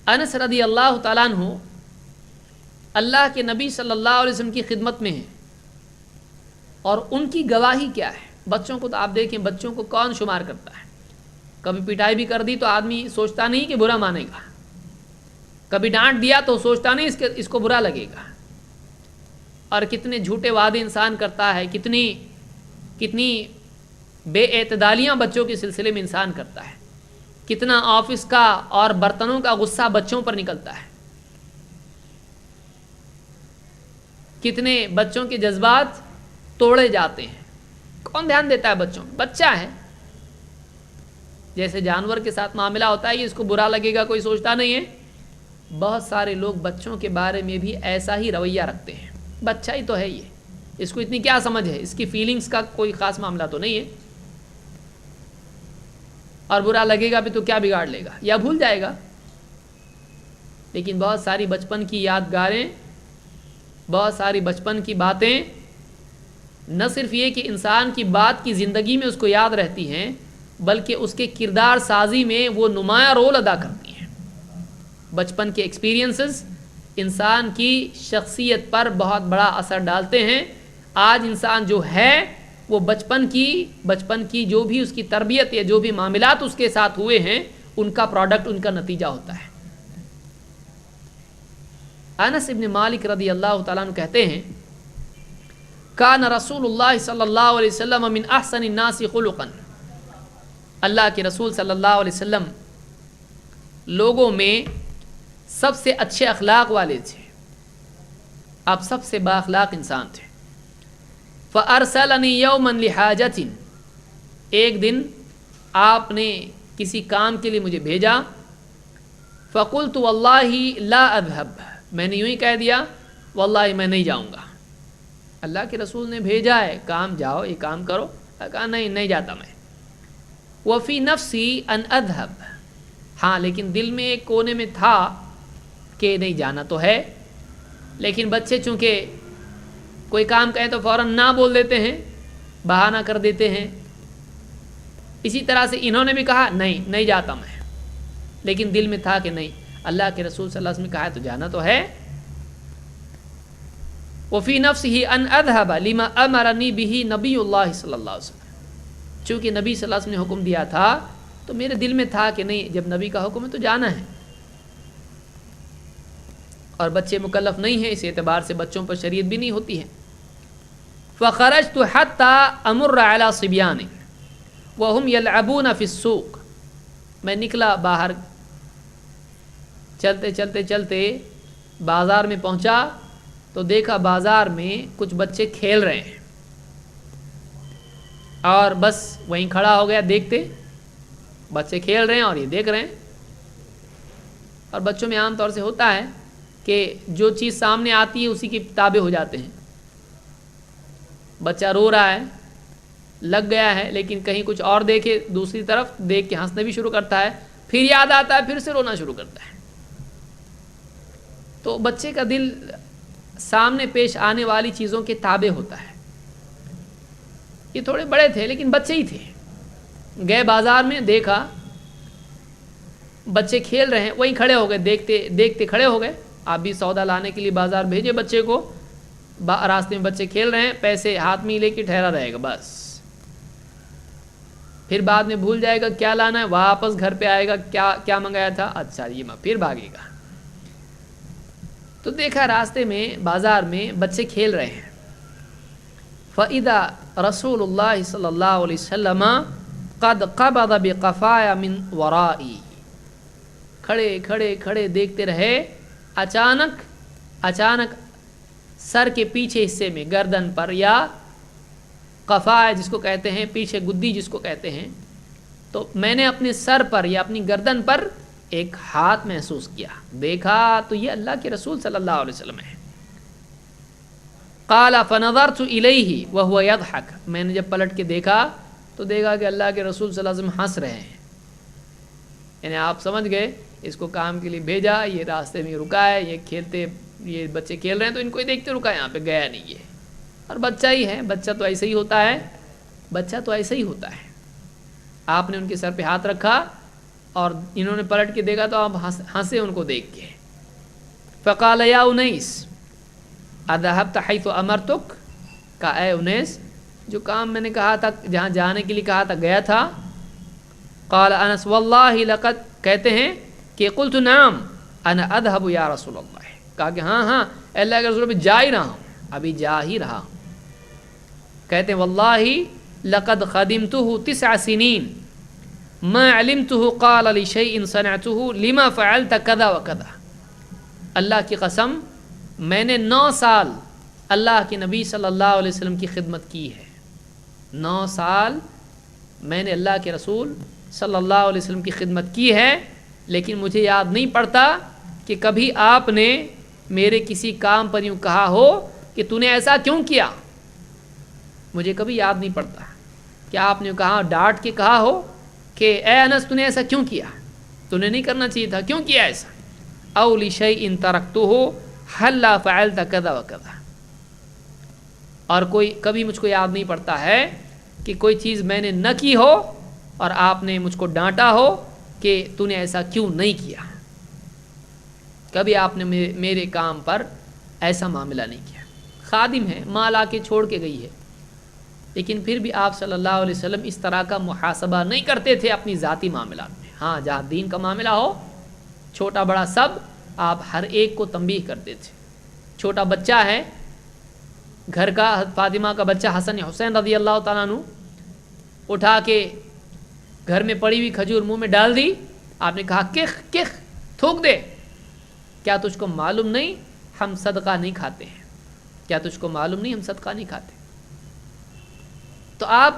انس رضی اللہ تعالیٰ عنہ اللہ کے نبی صلی اللہ علیہ وسلم کی خدمت میں ہیں، اور ان کی گواہی کیا ہے؟ بچوں کو تو آپ دیکھیں، بچوں کو کون شمار کرتا ہے؟ کبھی پٹائی بھی کر دی تو آدمی سوچتا نہیں کہ برا مانے گا، کبھی ڈانٹ دیا تو سوچتا نہیں اس کو برا لگے گا، اور کتنے جھوٹے وعدے انسان کرتا ہے، کتنی بے اعتدالیاں بچوں کے سلسلے میں انسان کرتا ہے، کتنا آفس کا اور برتنوں کا غصہ بچوں پر نکلتا ہے، کتنے بچوں کے جذبات توڑے جاتے ہیں۔ کون دھیان دیتا ہے بچوں؟ بچہ ہے، جیسے جانور کے ساتھ معاملہ ہوتا ہے، اس کو برا لگے گا کوئی سوچتا نہیں ہے۔ بہت سارے لوگ بچوں کے بارے میں بھی ایسا ہی رویہ رکھتے ہیں، بچہ ہی تو ہے یہ، اس کو اتنی کیا سمجھ ہے، اس کی فیلنگز کا کوئی خاص معاملہ تو نہیں ہے، اور برا لگے گا بھی تو کیا بگاڑ لے گا یا بھول جائے گا۔ لیکن بہت ساری بچپن کی یادگاریں، بہت ساری بچپن کی باتیں، نہ صرف یہ کہ انسان کی بات کی زندگی میں اس کو یاد رہتی ہیں، بلکہ اس کے کردار سازی میں وہ نمایاں رول ادا کرتی ہیں۔ بچپن کے ایکسپیرینسز انسان کی شخصیت پر بہت بڑا اثر ڈالتے ہیں۔ آج انسان جو ہے وہ بچپن کی جو بھی اس کی تربیت یا جو بھی معاملات اس کے ساتھ ہوئے ہیں ان کا پروڈکٹ، ان کا نتیجہ ہوتا ہے۔ انس ابن مالک رضی اللہ تعالیٰ عنہ کہتے ہیں، کان رسول اللہ صلی اللہ علیہ وسلم من احسن الناس خلقا، اللہ کے رسول صلی اللہ علیہ وسلم لوگوں میں سب سے اچھے اخلاق والے تھے، آپ سب سے با اخلاق انسان تھے۔ فارسلنی یوما لحاجۃ، ایک دن آپ نے کسی کام کے لیے مجھے بھیجا، فقلت واللہ لا اذهب، میں نے یوں ہی کہہ دیا واللہ میں نہیں جاؤں گا، اللہ کے رسول نے بھیجا ہے کام، جاؤ یہ کام کرو، کہا نہیں جاتا میں۔ وفی نفسی ان اذهب، ہاں لیکن دل میں ایک کونے میں تھا کہ نہیں جانا تو ہے، لیکن بچے چونکہ کوئی کام کہیں تو فوراً نہ بول دیتے ہیں، بہانہ کر دیتے ہیں، اسی طرح سے انہوں نے بھی کہا نہیں جاتا میں، لیکن دل میں تھا کہ نہیں، اللہ کے رسول صلی اللہ علیہ وسلم نے کہا تو جانا تو ہے۔ وفی نفسہ ان اذهب لما امرنی بہ نبی اللہ صلی اللہ علیہ وسلم، چونکہ نبی صلی اللہ علیہ وسلم نے حکم دیا تھا تو میرے دل میں تھا کہ نہیں، جب نبی کا حکم ہے تو جانا ہے، اور بچے مکلف نہیں ہیں، اس اعتبار سے بچوں پر شریعت بھی نہیں ہوتی ہے۔ فخرجت حتى امر على صبيان وهم يلعبون في السوق، میں نکلا باہر، چلتے بازار میں پہنچا تو دیکھا بازار میں کچھ بچے کھیل رہے ہیں، اور بس وہیں کھڑا ہو گیا، دیکھتے بچے کھیل رہے ہیں اور یہ دیکھ رہے ہیں۔ اور بچوں میں عام طور سے ہوتا ہے کہ جو چیز سامنے آتی ہے اسی کی تابع ہو جاتے ہیں، بچہ رو رہا ہے، لگ گیا ہے، لیکن کہیں کچھ اور دیکھے، دوسری طرف دیکھ کے ہنسنا بھی شروع کرتا ہے، پھر یاد آتا ہے، پھر سے رونا شروع کرتا ہے۔ تو بچے کا دل سامنے پیش آنے والی چیزوں کے تابع ہوتا ہے۔ یہ تھوڑے بڑے تھے لیکن بچے ہی تھے، گئے بازار میں، دیکھا بچے کھیل رہے ہیں، وہیں کھڑے ہو گئے، دیکھتے کھڑے ہو گئے۔ آپ بھی سودا لانے کے لیے بازار بھیجے بچے کو، راستے میں بچے کھیل رہے ہیں، پیسے ہاتھ میں لے کے ٹھہرا رہے گا بس۔ پھر بعد میں بھول جائے گا کیا لانا ہے، واپس گھر پہ آئے گا کیا منگایا تھا، اچھا یہ پھر بھاگے گا۔ تو دیکھا راستے میں بازار میں بچے کھیل رہے ہیں، فَإِذَا رسول اللہ صلی اللہ علیہ وسلم قد قبض بقفایا من ورائی، کھڑے کھڑے کھڑے دیکھتے رہے، اچانک سر کے پیچھے حصے میں، گردن پر، یا قفا جس کو کہتے ہیں پیچھے گدی جس کو کہتے ہیں، تو میں نے اپنے سر پر یا اپنی گردن پر ایک ہاتھ محسوس کیا، دیکھا تو یہ اللہ کے رسول صلی اللہ علیہ وسلم ہے۔ قال فنظرت الیہ وهو یضحک، میں نے جب پلٹ کے دیکھا تو دیکھا کہ اللہ کے رسول صلی اللہ علیہ وسلم ہنس رہے ہیں، یعنی آپ سمجھ گئے اس کو کام کے لیے بھیجا، یہ راستے میں رکا ہے، یہ بچے کھیل رہے ہیں تو ان کو ہی دیکھتے رکا، یہاں پہ گیا نہیں یہ، اور بچہ ہی ہے، بچہ تو ایسے ہی ہوتا ہے، آپ نے ان کے سر پہ ہاتھ رکھا اور انہوں نے پلٹ کے دیکھا تو آپ ہنسے ان کو دیکھ کے۔ فقال یا انیس اذهبت حيث امرتک، کہا اے انیس جو کام میں نے کہا تھا، جہاں جانے کے لیے کہا تھا گیا تھا؟ قال انس واللہ لقد، کہتے ہیں کہ قلت نعم انا اذهب یا رسول اللہ، کہا کہ ہاں اے اللہ کے رسول، ابھی جا ہی رہا ہوں۔ کہتے ہیں واللہ لقد خدمته 9 سنین ما علمته قال لشيء صنعته لما فعلت كذا وكذا، اللہ کی قسم میں نے 9 سال اللہ کے نبی صلی اللہ علیہ وسلم کی خدمت کی ہے، 9 سال میں نے اللہ کے رسول صلی اللہ علیہ وسلم کی خدمت کی ہے، لیکن مجھے یاد نہیں پڑتا کہ کبھی آپ نے میرے کسی کام پر یوں کہا ہو کہ تو نے ایسا کیوں کیا، مجھے کبھی یاد نہیں پڑتا کہ آپ نے کہا، ڈانٹ کے کہا ہو کہ اے انس تو نے ایسا کیوں کیا، تو نے نہیں کرنا چاہیے تھا، کیوں کیا ایسا، او لشیء ترکتہ ہلا فعلت کذا وکذا، اور کوئی کبھی مجھ کو یاد نہیں پڑتا ہے کہ کوئی چیز میں نے نہ کی ہو اور آپ نے مجھ کو ڈانٹا ہو کہ تو نے ایسا کیوں نہیں کیا، کبھی آپ نے میرے کام پر ایسا معاملہ نہیں کیا۔ خادم ہے، مال آ کے چھوڑ کے گئی ہے، لیکن پھر بھی آپ صلی اللہ علیہ وسلم اس طرح کا محاسبہ نہیں کرتے تھے اپنی ذاتی معاملات میں۔ ہاں جہاں دین کا معاملہ ہو، چھوٹا بڑا سب، آپ ہر ایک کو تنبیہ کرتے تھے۔ چھوٹا بچہ ہے گھر کا، فاطمہ کا بچہ حسن حسین رضی اللہ تعالیٰ عنہ، اٹھا کے گھر میں پڑی ہوئی کھجور منہ میں ڈال دی، آپ نے کہا کخ تھوک دے، کیا تجھ کو معلوم نہیں ہم صدقہ نہیں کھاتے ہیں، کیا تجھ کو معلوم نہیں ہم صدقہ نہیں کھاتے؟ تو آپ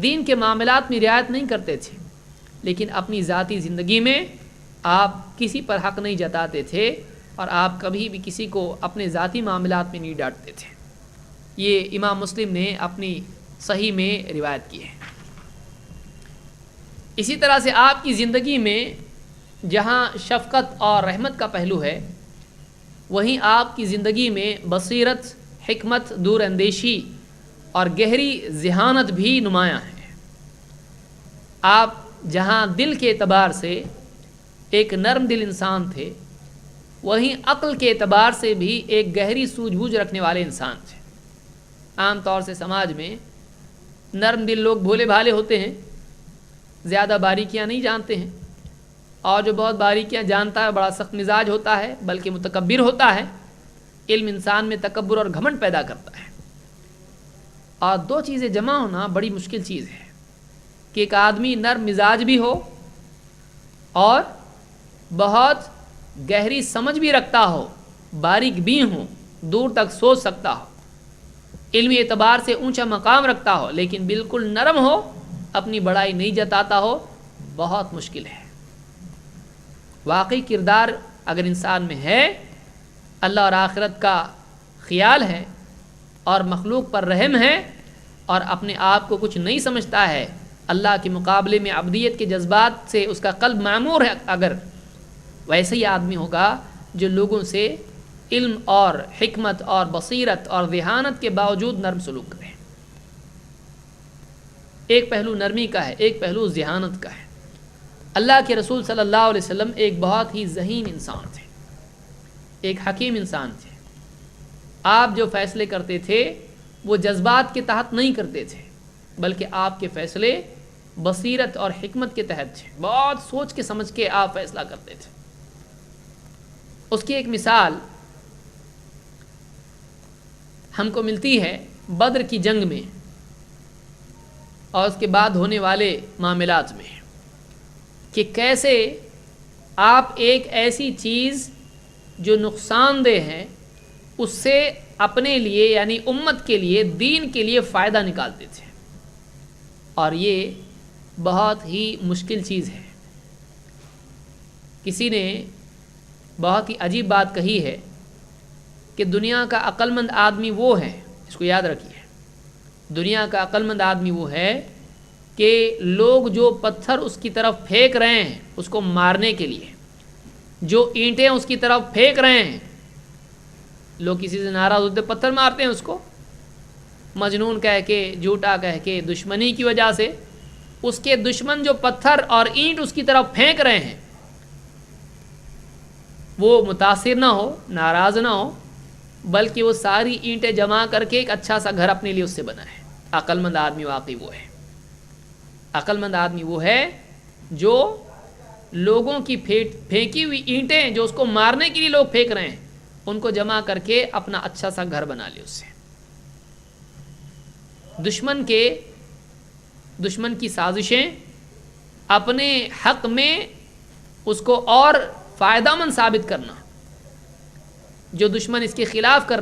دین کے معاملات میں رعایت نہیں کرتے تھے، لیکن اپنی ذاتی زندگی میں آپ کسی پر حق نہیں جتاتے تھے، اور آپ کبھی بھی کسی کو اپنے ذاتی معاملات میں نہیں ڈانٹتے تھے۔ یہ امام مسلم نے اپنی صحیح میں روایت کی ہے۔ اسی طرح سے آپ کی زندگی میں جہاں شفقت اور رحمت کا پہلو ہے، وہیں آپ کی زندگی میں بصیرت، حکمت، دور اندیشی اور گہری ذہانت بھی نمایاں ہے۔ آپ جہاں دل کے اعتبار سے ایک نرم دل انسان تھے، وہیں عقل کے اعتبار سے بھی ایک گہری سوجھ بوجھ رکھنے والے انسان تھے۔ عام طور سے سماج میں نرم دل لوگ بھولے بھالے ہوتے ہیں، زیادہ باریکیاں نہیں جانتے ہیں، اور جو بہت باریکیاں جانتا ہے بڑا سخت مزاج ہوتا ہے، بلکہ متکبر ہوتا ہے۔ علم انسان میں تکبر اور گھمنڈ پیدا کرتا ہے، اور دو چیزیں جمع ہونا بڑی مشکل چیز ہے، کہ ایک آدمی نرم مزاج بھی ہو اور بہت گہری سمجھ بھی رکھتا ہو، باریک بھی ہو، دور تک سوچ سکتا ہو، علمی اعتبار سے اونچا مقام رکھتا ہو، لیکن بالکل نرم ہو، اپنی بڑائی نہیں جتاتا ہو، بہت مشکل ہے۔ واقعی کردار اگر انسان میں ہے، اللہ اور آخرت کا خیال ہے اور مخلوق پر رحم ہے، اور اپنے آپ کو کچھ نہیں سمجھتا ہے، اللہ کے مقابلے میں عبدیت کے جذبات سے اس کا قلب معمور ہے، اگر ویسے ہی آدمی ہوگا جو لوگوں سے علم اور حکمت اور بصیرت اور ذہانت کے باوجود نرم سلوک کرے۔ ایک پہلو نرمی کا ہے، ایک پہلو ذہانت کا ہے۔ اللہ کے رسول صلی اللہ علیہ وسلم ایک بہت ہی ذہین انسان تھے، ایک حکیم انسان تھے۔ آپ جو فیصلے کرتے تھے وہ جذبات کے تحت نہیں کرتے تھے، بلکہ آپ کے فیصلے بصیرت اور حکمت کے تحت تھے، بہت سوچ کے سمجھ کے آپ فیصلہ کرتے تھے۔ اس کی ایک مثال ہم کو ملتی ہے بدر کی جنگ میں اور اس کے بعد ہونے والے معاملات میں، کہ کیسے آپ ایک ایسی چیز جو نقصان دہ ہے اس سے اپنے لیے یعنی امت کے لیے، دین کے لیے فائدہ نکالتے تھے، اور یہ بہت ہی مشکل چیز ہے۔ کسی نے بہت ہی عجیب بات کہی ہے کہ دنیا کا عقل مند آدمی وہ ہے، اس کو یاد رکھیے، دنیا کا عقل مند آدمی وہ ہے کہ لوگ جو پتھر اس کی طرف پھینک رہے ہیں اس کو مارنے کے لیے، جو اینٹیں اس کی طرف پھینک رہے ہیں، لوگ کسی سے ناراض ہوتے پتھر مارتے ہیں اس کو، مجنون کہہ کے، جھوٹا کہہ کے، دشمنی کی وجہ سے اس کے دشمن جو پتھر اور اینٹ اس کی طرف پھینک رہے ہیں وہ متاثر نہ ہو، ناراض نہ ہو، بلکہ وہ ساری اینٹیں جمع کر کے ایک اچھا سا گھر اپنے لیے اس سے بنائے۔ عقل مند آدمی واقعی وہ ہے، عقل مند آدمی وہ ہے جو لوگوں کی پھینکی ہوئی اینٹیں جو اس کو مارنے کے لیے لوگ پھینک رہے ہیں ان کو جمع کر کے اپنا اچھا سا گھر بنا لے اس سے۔ دشمن کی سازشیں اپنے حق میں اس کو اور فائدہ مند ثابت کرنا، جو دشمن اس کے خلاف کر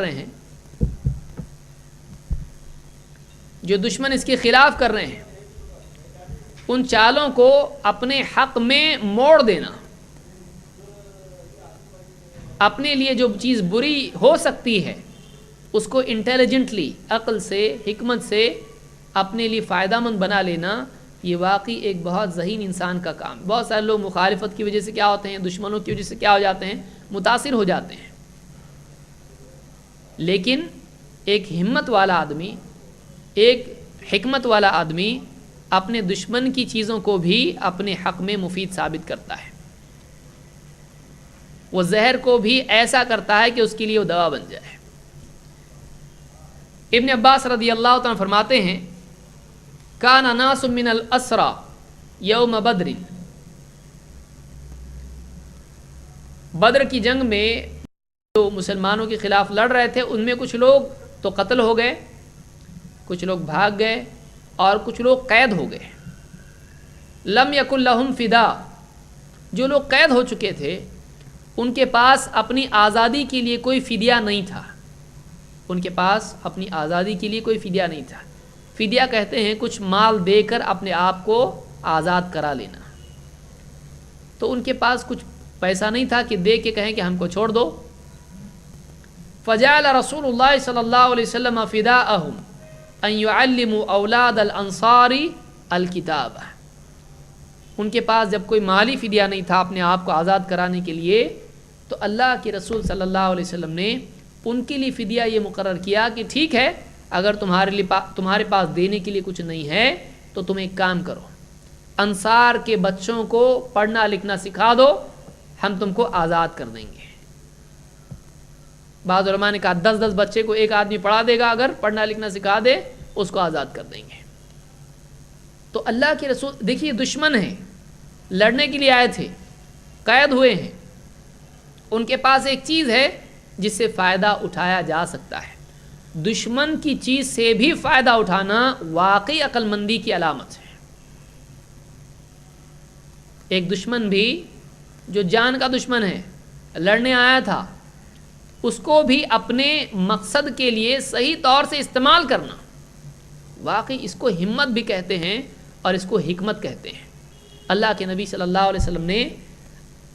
رہے ہیں، ان چالوں کو اپنے حق میں موڑ دینا، اپنے لیے جو چیز بری ہو سکتی ہے اس کو انٹیلیجنٹلی، عقل سے، حکمت سے اپنے لیے فائدہ مند بنا لینا، یہ واقعی ایک بہت ذہین انسان کا کام۔ بہت سارے لوگ مخالفت کی وجہ سے کیا ہوتے ہیں، دشمنوں کی وجہ سے کیا ہو جاتے ہیں، متاثر ہو جاتے ہیں، لیکن ایک ہمت والا آدمی، ایک حکمت والا آدمی اپنے دشمن کی چیزوں کو بھی اپنے حق میں مفید ثابت کرتا ہے، وہ زہر کو بھی ایسا کرتا ہے کہ اس کے لیے وہ دوا بن جائے۔ ابن عباس رضی اللہ تعالیٰ فرماتے ہیں کان ناس من الاسرى یوم بدر، بدر کی جنگ میں جو مسلمانوں کے خلاف لڑ رہے تھے ان میں کچھ لوگ تو قتل ہو گئے، کچھ لوگ بھاگ گئے اور کچھ لوگ قید ہو گئے۔ لم یکن لہم فدا، جو لوگ قید ہو چکے تھے ان کے پاس اپنی آزادی کے لیے کوئی فدیہ نہیں تھا، ان کے پاس اپنی آزادی کے لیے کوئی فدیہ نہیں تھا۔ فدیہ کہتے ہیں کچھ مال دے کر اپنے آپ کو آزاد کرا لینا، تو ان کے پاس کچھ پیسہ نہیں تھا کہ دے کے کہیں کہ ہم کو چھوڑ دو۔ فجعل رسول اللہ صلی اللہ علیہ وسلم فداءہم ان يعلموا اولاد الانصار الکتاب، ان کے پاس جب کوئی مالی فدیہ نہیں تھا اپنے آپ کو آزاد کرانے کے لیے، تو اللہ کے رسول صلی اللہ علیہ وسلم نے ان کے لیے فدیہ یہ مقرر کیا کہ ٹھیک ہے اگر تمہارے پاس دینے کے لیے کچھ نہیں ہے تو تم ایک کام کرو، انصار کے بچوں کو پڑھنا لکھنا سکھا دو، ہم تم کو آزاد کر دیں گے۔ بعض علماء نے کہا 10 بچے کو ایک آدمی پڑھا دے گا، اگر پڑھنا لکھنا سکھا دے اس کو آزاد کر دیں گے۔ تو اللہ کے رسول دیکھیے دشمن ہیں، لڑنے کے لیے آئے تھے، قید ہوئے ہیں، ان کے پاس ایک چیز ہے جس سے فائدہ اٹھایا جا سکتا ہے۔ دشمن کی چیز سے بھی فائدہ اٹھانا واقعی عقل مندی کی علامت ہے۔ ایک دشمن بھی جو جان کا دشمن ہے، لڑنے آیا تھا، اس کو بھی اپنے مقصد کے لیے صحیح طور سے استعمال کرنا، واقعی اس کو ہمت بھی کہتے ہیں اور اس کو حکمت کہتے ہیں۔ اللہ کے نبی صلی اللہ علیہ وسلم نے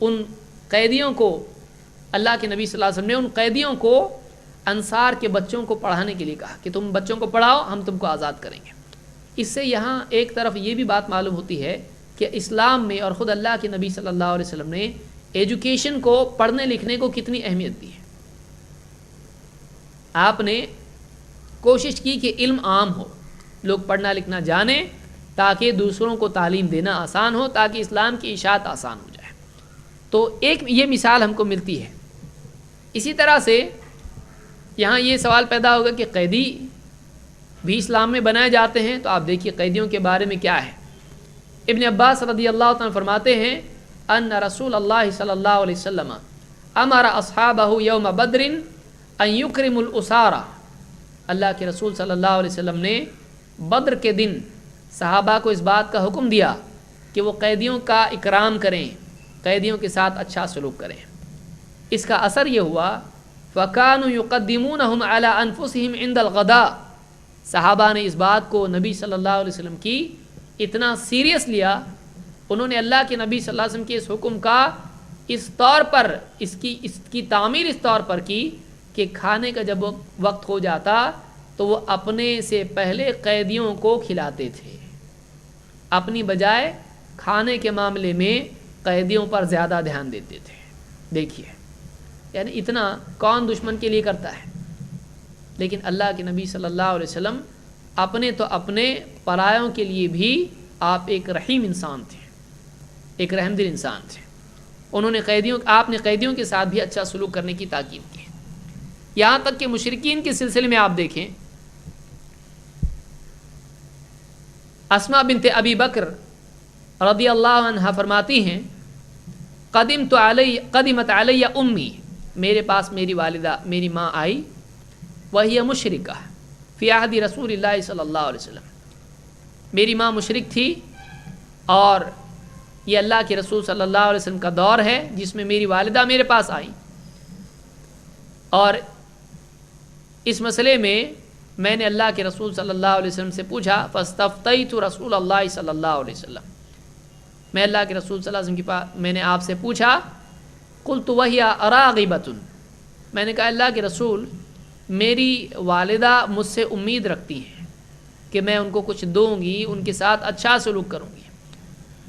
ان قیدیوں کو انصار کے بچوں کو پڑھانے کے لیے کہا کہ تم بچوں کو پڑھاؤ، ہم تم کو آزاد کریں گے۔ اس سے یہاں ایک طرف یہ بھی بات معلوم ہوتی ہے کہ اسلام میں اور خود اللہ کے نبی صلی اللہ علیہ وسلم نے ایجوکیشن کو، پڑھنے لکھنے کو کتنی اہمیت دی ہے۔ آپ نے کوشش کی کہ علم عام ہو، لوگ پڑھنا لکھنا جانیں تاکہ دوسروں کو تعلیم دینا آسان ہو، تاکہ اسلام کی اشاعت آسان ہو جائے۔ تو ایک یہ مثال ہم کو ملتی ہے۔ اسی طرح سے یہاں یہ سوال پیدا ہوگا کہ قیدی بھی اسلام میں بنائے جاتے ہیں، تو آپ دیکھیے قیدیوں کے بارے میں کیا ہے۔ ابن عباس رضی اللہ عنہ فرماتے ہیں ان رسول اللہ صلی اللہ علیہ وسلم امر اصحابہ یوم بدر ان یکرموا الاسارى، اللہ کے رسول صلی اللہ علیہ وسلم نے بدر کے دن صحابہ کو اس بات کا حکم دیا کہ وہ قیدیوں کا اکرام کریں، قیدیوں کے ساتھ اچھا سلوک کریں۔ اس کا اثر یہ ہوا فَكَانُوا يُقَدِّمُونَهُمْ عَلَىٰ أَنفُسِهِمْ عِنْدَ الْغَدَاءِ، صحابہ نے اس بات کو نبی صلی اللہ علیہ وسلم کی اتنا سیریس لیا، انہوں نے اللہ کے نبی صلی اللہ علیہ وسلم کے اس حکم کا اس طور پر اس کی تعمیر اس طور پر کی کہ کھانے کا جب وقت ہو جاتا تو وہ اپنے سے پہلے قیدیوں کو کھلاتے تھے، اپنی بجائے کھانے کے معاملے میں قیدیوں پر زیادہ دھیان دیتے تھے۔ دیکھیے یعنی اتنا کون دشمن کے لیے کرتا ہے، لیکن اللہ کے نبی صلی اللہ علیہ وسلم اپنے تو اپنے پرایوں کے لیے بھی آپ ایک رحیم انسان تھے، ایک رحم دل انسان تھے۔ انہوں نے آپ نے قیدیوں کے ساتھ بھی اچھا سلوک کرنے کی تاکید کی، یہاں تک کہ مشرکین کے سلسلے میں آپ دیکھیں، اسماء بنت ابی بکر رضی اللہ عنہ فرماتی ہیں قدمت علی امی، میرے پاس میری والدہ میری ماں آئی، وہی مشرکہ فی عہد رسول اللہ صلی اللہ علیہ وسلم، میری ماں مشرک تھی اور یہ اللہ کے رسول صلی اللہ علیہ وسلم کا دور ہے جس میں میری والدہ میرے پاس آئی، اور اس مسئلے میں نے اللہ کے رسول صلی اللہ علیہ وسلم سے پوچھا، فاستفتیت رسول اللہ صلی اللہ علیہ وسلم، میں اللہ کے رسول صلی اللہ علیہ وسلم کے پاس میں نے آپ سے پوچھا، قلت وہی راغبۃ، میں نے کہا اللہ کے رسول میری والدہ مجھ سے امید رکھتی ہیں کہ میں ان کو کچھ دوں گی، ان کے ساتھ اچھا سلوک کروں گی،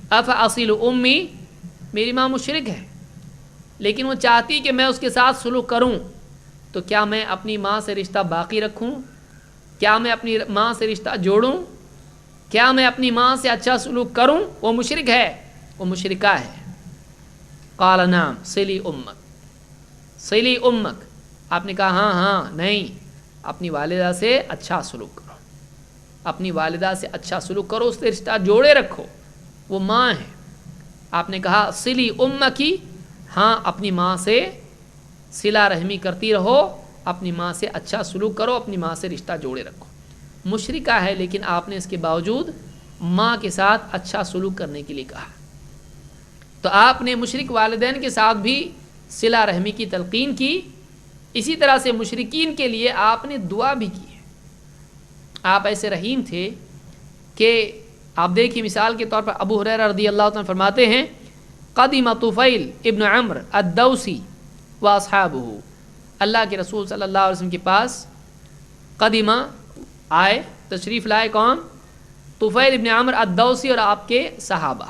افاصل امی، میری ماں مشرک ہے لیکن وہ چاہتی کہ میں اس کے ساتھ سلوک کروں، تو کیا میں اپنی ماں سے رشتہ باقی رکھوں؟ کیا میں اپنی ماں سے رشتہ جوڑوں؟ کیا میں اپنی ماں سے اچھا سلوک کروں؟ وہ مشرک ہے، وہ مشرکہ ہے۔ قال نعم صلی امک، صلی امک، آپ نے کہا ہاں نہیں، اپنی والدہ سے اچھا سلوک کرو، اپنی والدہ سے اچھا سلوک کرو، اس سے رشتہ جوڑے رکھو، وہ ماں ہے۔ آپ نے کہا صلی امکی، ہاں اپنی ماں سے صلہ رحمی کرتی رہو، اپنی ماں سے اچھا سلوک کرو، اپنی ماں سے رشتہ جوڑے رکھو۔ مشرکہ ہے لیکن آپ نے اس کے باوجود ماں کے ساتھ اچھا سلوک کرنے کے لیے کہا، تو آپ نے مشرک والدین کے ساتھ بھی صلہ رحمی کی تلقین کی، اسی طرح سے مشرکین کے لیے آپ نے دعا بھی کی ہے۔ آپ ایسے رحیم تھے کہ آپ دیکھیں مثال کے طور پر ابو ہریرہ رضی اللہ عنہ فرماتے ہیں قدم طفیل ابن عمرو الدوسی واصحابہ، اللہ کے رسول صلی اللہ علیہ وسلم کے پاس قدیمہ آئے، تشریف لائے، کون؟ طفیل ابن عمرو الدوسی اور آپ کے صحابہ،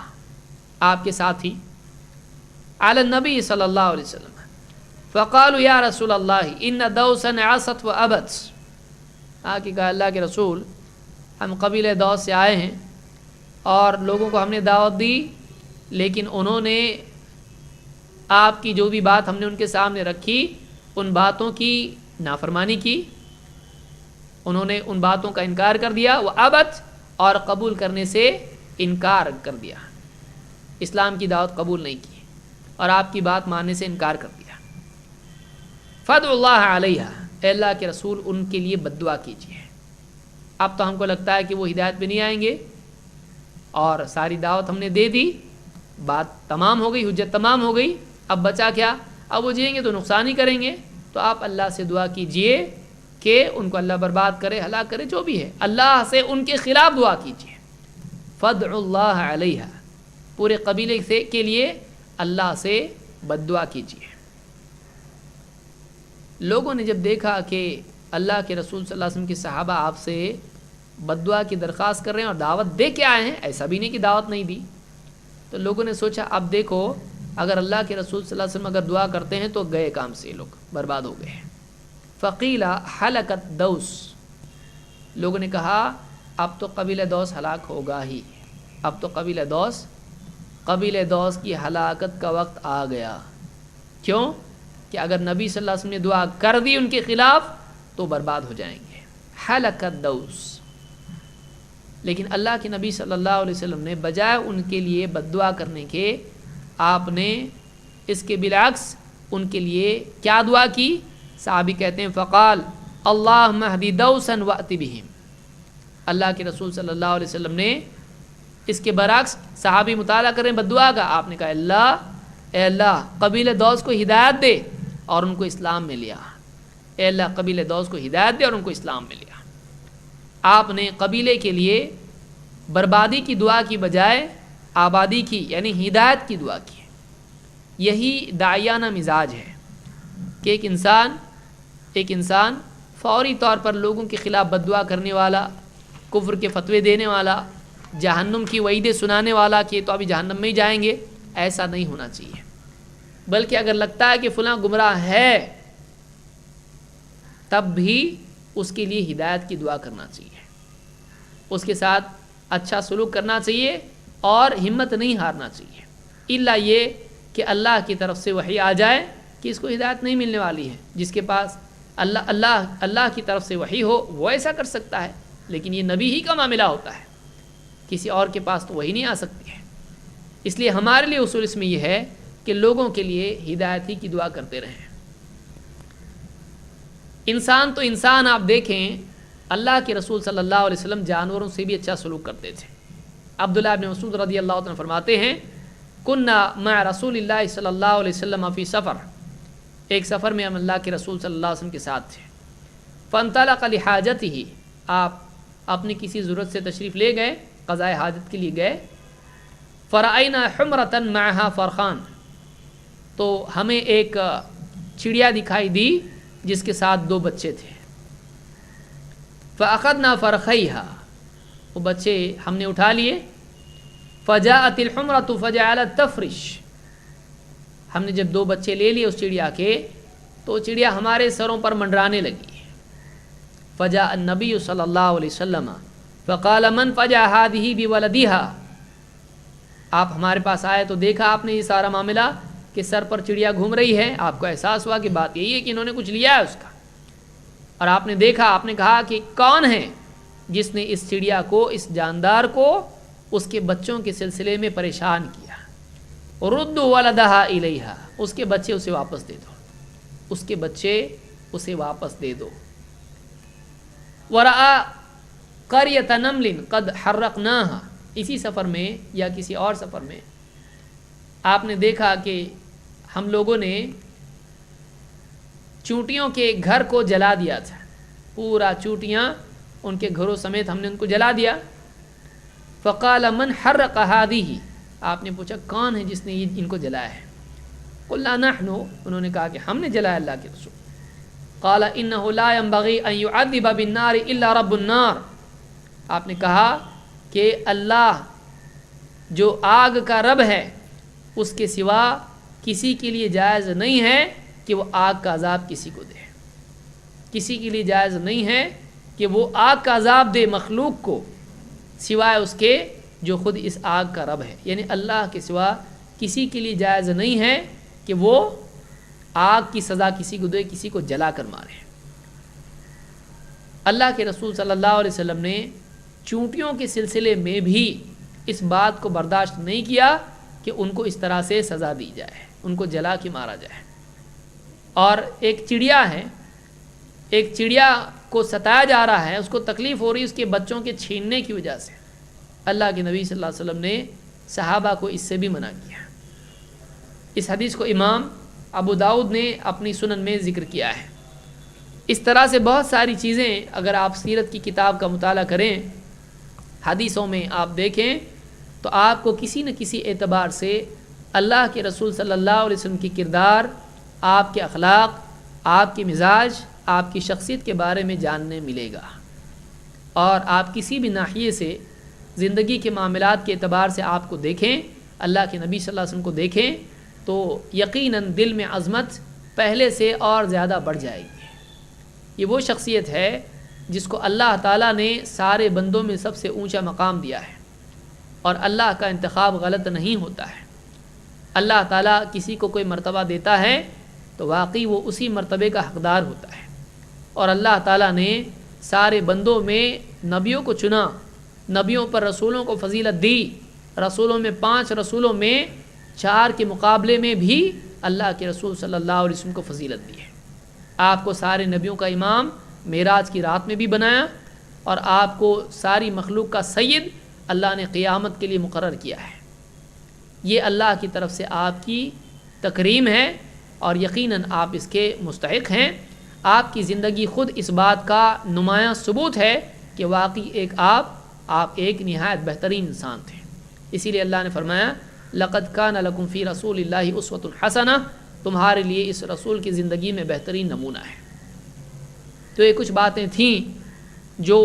آپ کے ساتھی، علی النبی صلی اللہ علیہ وسلم، فقالوا یا رسول اللہ ان دوسا عصت و ابت، آ کے کہا اللہ کے رسول ہم قبیلہ دوس سے آئے ہیں اور لوگوں کو ہم نے دعوت دی لیکن انہوں نے آپ کی جو بھی بات ہم نے ان کے سامنے رکھی ان باتوں کی نافرمانی کی، انہوں نے ان باتوں کا انکار کر دیا، وہ ابت، اور قبول کرنے سے انکار کر دیا، اسلام کی دعوت قبول نہیں کی اور آپ کی بات ماننے سے انکار کر دیا۔ فادعوا اللہ علیہ، اے اللہ کے رسول ان کے لیے بد دعا کیجیے۔ اب تو ہم کو لگتا ہے کہ وہ ہدایت پہ نہیں آئیں گے اور ساری دعوت ہم نے دے دی، بات تمام ہو گئی، حجت تمام ہو گئی، اب بچا کیا؟ اب وہ جئیں گے تو نقصان ہی کریں گے، تو آپ اللہ سے دعا کیجئے کہ ان کو اللہ برباد کرے، ہلاک کرے، جو بھی ہے، اللہ سے ان کے خلاف دعا کیجئے۔ فادعوا اللہ علیہ، پورے قبیلے سے کے لیے اللہ سے بد دعا کیجئے۔ لوگوں نے جب دیکھا کہ اللہ کے رسول صلی اللہ علیہ وسلم کے صحابہ آپ سے بد دعا کی درخواست کر رہے ہیں اور دعوت دے کے آئے ہیں، ایسا بھی نہیں کہ دعوت نہیں دی، تو لوگوں نے سوچا اب دیکھو اگر اللہ کے رسول صلی اللہ علیہ وسلم اگر دعا کرتے ہیں تو گئے کام سے، لوگ برباد ہو گئے۔ فقیل حلقت دوس، لوگوں نے کہا اب تو قبیلہ دوس ہلاک ہوگا ہی، اب تو قبیلہ دوس کی ہلاکت کا وقت آ گیا۔ کیوں؟ کہ اگر نبی صلی اللہ علیہ وسلم نے دعا کر دی ان کے خلاف تو برباد ہو جائیں گے۔ حلقت دوس، لیکن اللہ کے نبی صلی اللہ علیہ وسلم نے بجائے ان کے لیے بد دعا کرنے کے آپ نے اس کے بالعکس ان کے لیے کیا دعا کی؟ صحابی کہتے ہیں فقال اللہم اہدی دوسا وأت بہم. اللہ کے رسول صلی اللہ علیہ وسلم نے اس کے برعکس صحابی مطالعہ کر رہے ہیں بد دعا کا، آپ نے کہا اے اللہ قبیلہ دوس کو ہدایت دے اور ان کو اسلام میں لیا. اے اللہ قبیلہ دوس کو ہدایت دے اور ان کو اسلام میں لیا. آپ نے قبیلے کے لیے بربادی کی دعا کی بجائے آبادی کی یعنی ہدایت کی دعا کی. یہی داعیانہ مزاج ہے کہ ایک انسان فوری طور پر لوگوں کے خلاف بد دعا کرنے والا، کفر کے فتوے دینے والا، جہنم کی وعیدیں سنانے والا کہ تو ابھی جہنم میں ہی جائیں گے، ایسا نہیں ہونا چاہیے. بلکہ اگر لگتا ہے کہ فلاں گمراہ ہے تب بھی اس کے لیے ہدایت کی دعا کرنا چاہیے، اس کے ساتھ اچھا سلوک کرنا چاہیے اور ہمت نہیں ہارنا چاہیے. الا یہ کہ اللہ کی طرف سے وحی آ جائے کہ اس کو ہدایت نہیں ملنے والی ہے. جس کے پاس اللہ کی طرف سے وحی ہو وہ ایسا کر سکتا ہے، لیکن یہ نبی ہی کا معاملہ ہوتا ہے، کسی اور کے پاس تو وہی نہیں آ سکتی ہے. اس لیے ہمارے لیے اصول اس میں یہ ہے کہ لوگوں کے لیے ہدایت ہی کی دعا کرتے رہیں. انسان تو انسان، آپ دیکھیں اللہ کے رسول صلی اللہ علیہ وسلم جانوروں سے بھی اچھا سلوک کرتے تھے. عبداللہ ابن مسعود رضی اللہ عنہ فرماتے ہیں کننا مع رسول اللہ صلی اللہ علیہ وسلم فی سفر، ایک سفر میں ہم اللہ کے رسول صلی اللہ علیہ وسلم کے ساتھ تھے. فانطلق لحاجتہ، آپ اپنی کسی ضرورت سے تشریف لے گئے، قضاء حاجت کے لیے گئے. فرأینا حمرۃ معها فرخان، تو ہمیں ایک چڑیا دکھائی دی جس کے ساتھ 2 بچے تھے. فأخذنا فرخیها، وہ بچے ہم نے اٹھا لیے. فجاءت الحمرۃ فجعلت تفرش، ہم نے جب 2 بچے لے لیے اس چڑیا کے تو چڑیا ہمارے سروں پر منڈرانے لگی. فجاء النبی صلی اللہ علیہ وسلم فقال من فجع هذه بولدها، آپ ہمارے پاس آئے تو دیکھا آپ نے یہ سارا معاملہ کہ سر پر چڑیا گھوم رہی ہے. آپ کو احساس ہوا کہ بات یہی ہے کہ انہوں نے کچھ لیا ہے اس کا، اور آپ نے دیکھا، آپ نے کہا کہ کون ہے جس نے اس چڑیا کو، اس جاندار کو اس کے بچوں کے سلسلے میں پریشان کیا. ردوا ولدها الیہا، اس کے بچے اسے واپس دے دو، اس کے بچے اسے واپس دے دو. ورأى قریۃ نمل قد حرقناها، اسی سفر میں یا کسی اور سفر میں آپ نے دیکھا کہ ہم لوگوں نے چونٹیوں کے گھر کو جلا دیا تھا، پورا چونٹیاں ان کے گھروں سمیت ہم نے ان کو جلا دیا. فقال من حرق هذه، آپ نے پوچھا کون ہے جس نے ان کو جلایا ہے؟ قلنا نحن، انہوں نے کہا کہ ہم نے جلایا اللہ کے رسول. قال انه لا ينبغي ان يعذب بالنار الا رب النار، آپ نے کہا کہ اللہ جو آگ کا رب ہے اس کے سوا کسی کے لیے جائز نہیں ہے کہ وہ آگ کا عذاب کسی کو دے. کسی کے لیے جائز نہیں ہے کہ وہ آگ کا عذاب دے مخلوق کو سوائے اس کے جو خود اس آگ کا رب ہے. یعنی اللہ کے سوا کسی کے لیے جائز نہیں ہے کہ وہ آگ کی سزا کسی کو دے، کسی کو جلا کر مارے. اللہ کے رسول صلی اللہ علیہ وسلم نے چونٹیوں کے سلسلے میں بھی اس بات کو برداشت نہیں کیا کہ ان کو اس طرح سے سزا دی جائے، ان کو جلا کے مارا جائے. اور ایک چڑیا ہے، ایک چڑیا کو ستایا جا رہا ہے، اس کو تکلیف ہو رہی ہے اس کے بچوں کے چھیننے کی وجہ سے. اللہ کے نبی صلی اللہ علیہ وسلم نے صحابہ کو اس سے بھی منع کیا. اس حدیث کو امام ابو داؤد نے اپنی سنن میں ذکر کیا ہے. اس طرح سے بہت ساری چیزیں اگر آپ سیرت کی کتاب کا مطالعہ کریں، حدیثوں میں آپ دیکھیں تو آپ کو کسی نہ کسی اعتبار سے اللہ کے رسول صلی اللہ علیہ وسلم کی کردار، آپ کے اخلاق، آپ کے مزاج، آپ کی شخصیت کے بارے میں جاننے ملے گا. اور آپ کسی بھی ناحیے سے زندگی کے معاملات کے اعتبار سے آپ کو دیکھیں، اللہ کے نبی صلی اللہ علیہ وسلم کو دیکھیں تو یقیناً دل میں عظمت پہلے سے اور زیادہ بڑھ جائے گی. یہ وہ شخصیت ہے جس کو اللہ تعالیٰ نے سارے بندوں میں سب سے اونچا مقام دیا ہے، اور اللہ کا انتخاب غلط نہیں ہوتا ہے. اللہ تعالیٰ کسی کو کوئی مرتبہ دیتا ہے تو واقعی وہ اسی مرتبے کا حقدار ہوتا ہے. اور اللہ تعالیٰ نے سارے بندوں میں نبیوں کو چنا نبیوں پر رسولوں کو فضیلت دی، رسولوں میں 5 رسولوں میں 4 کے مقابلے میں بھی اللہ کے رسول صلی اللہ علیہ وسلم کو فضیلت دی ہے۔ آپ کو سارے نبیوں کا امام معراج کی رات میں بھی بنایا، اور آپ کو ساری مخلوق کا سید اللہ نے قیامت کے لیے مقرر کیا ہے۔ یہ اللہ کی طرف سے آپ کی تکریم ہے، اور یقیناً آپ اس کے مستحق ہیں۔ آپ کی زندگی خود اس بات کا نمایاں ثبوت ہے کہ واقعی آپ ایک نہایت بہترین انسان تھے۔ اسی لیے اللہ نے فرمایا لقد کان لکم فی رسول اللہ اسوۃ حسنہ، تمہارے لیے اس رسول کی زندگی میں بہترین نمونہ ہے۔ تو یہ کچھ باتیں تھیں جو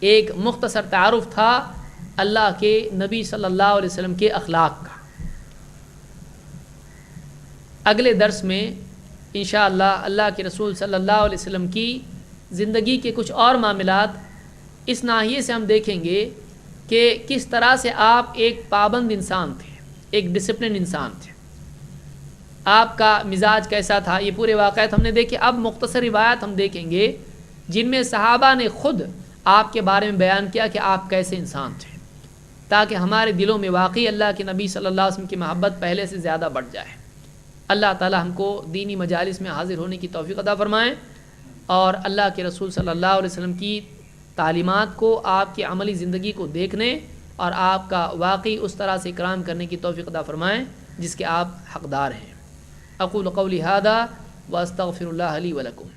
ایک مختصر تعارف تھا اللہ کے نبی صلی اللہ علیہ وسلم کے اخلاق کا۔ اگلے درس میں انشاءاللہ اللہ کے رسول صلی اللہ علیہ وسلم کی زندگی کے کچھ اور معاملات اس ناحیے سے ہم دیکھیں گے کہ کس طرح سے آپ ایک پابند انسان تھے، ایک ڈسپلن انسان تھے، آپ کا مزاج کیسا تھا، یہ پورے واقعات ہم نے دیکھے۔ اب مختصر روایات ہم دیکھیں گے جن میں صحابہ نے خود آپ کے بارے میں بیان کیا کہ آپ کیسے انسان تھے، تاکہ ہمارے دلوں میں واقعی اللہ کے نبی صلی اللہ علیہ وسلم کی محبت پہلے سے زیادہ بڑھ جائے۔ اللہ تعالی ہم کو دینی مجالس میں حاضر ہونے کی توفیق عطا فرمائیں، اور اللہ کے رسول صلی اللہ علیہ وسلم کی تعلیمات کو، آپ کی عملی زندگی کو دیکھنے اور آپ کا واقعی اس طرح سے اکرام کرنے کی توفیق عطا فرمائیں جس کے آپ حقدار ہیں۔ اقول قولی ھذا واستغفر اللہ لی ولکم۔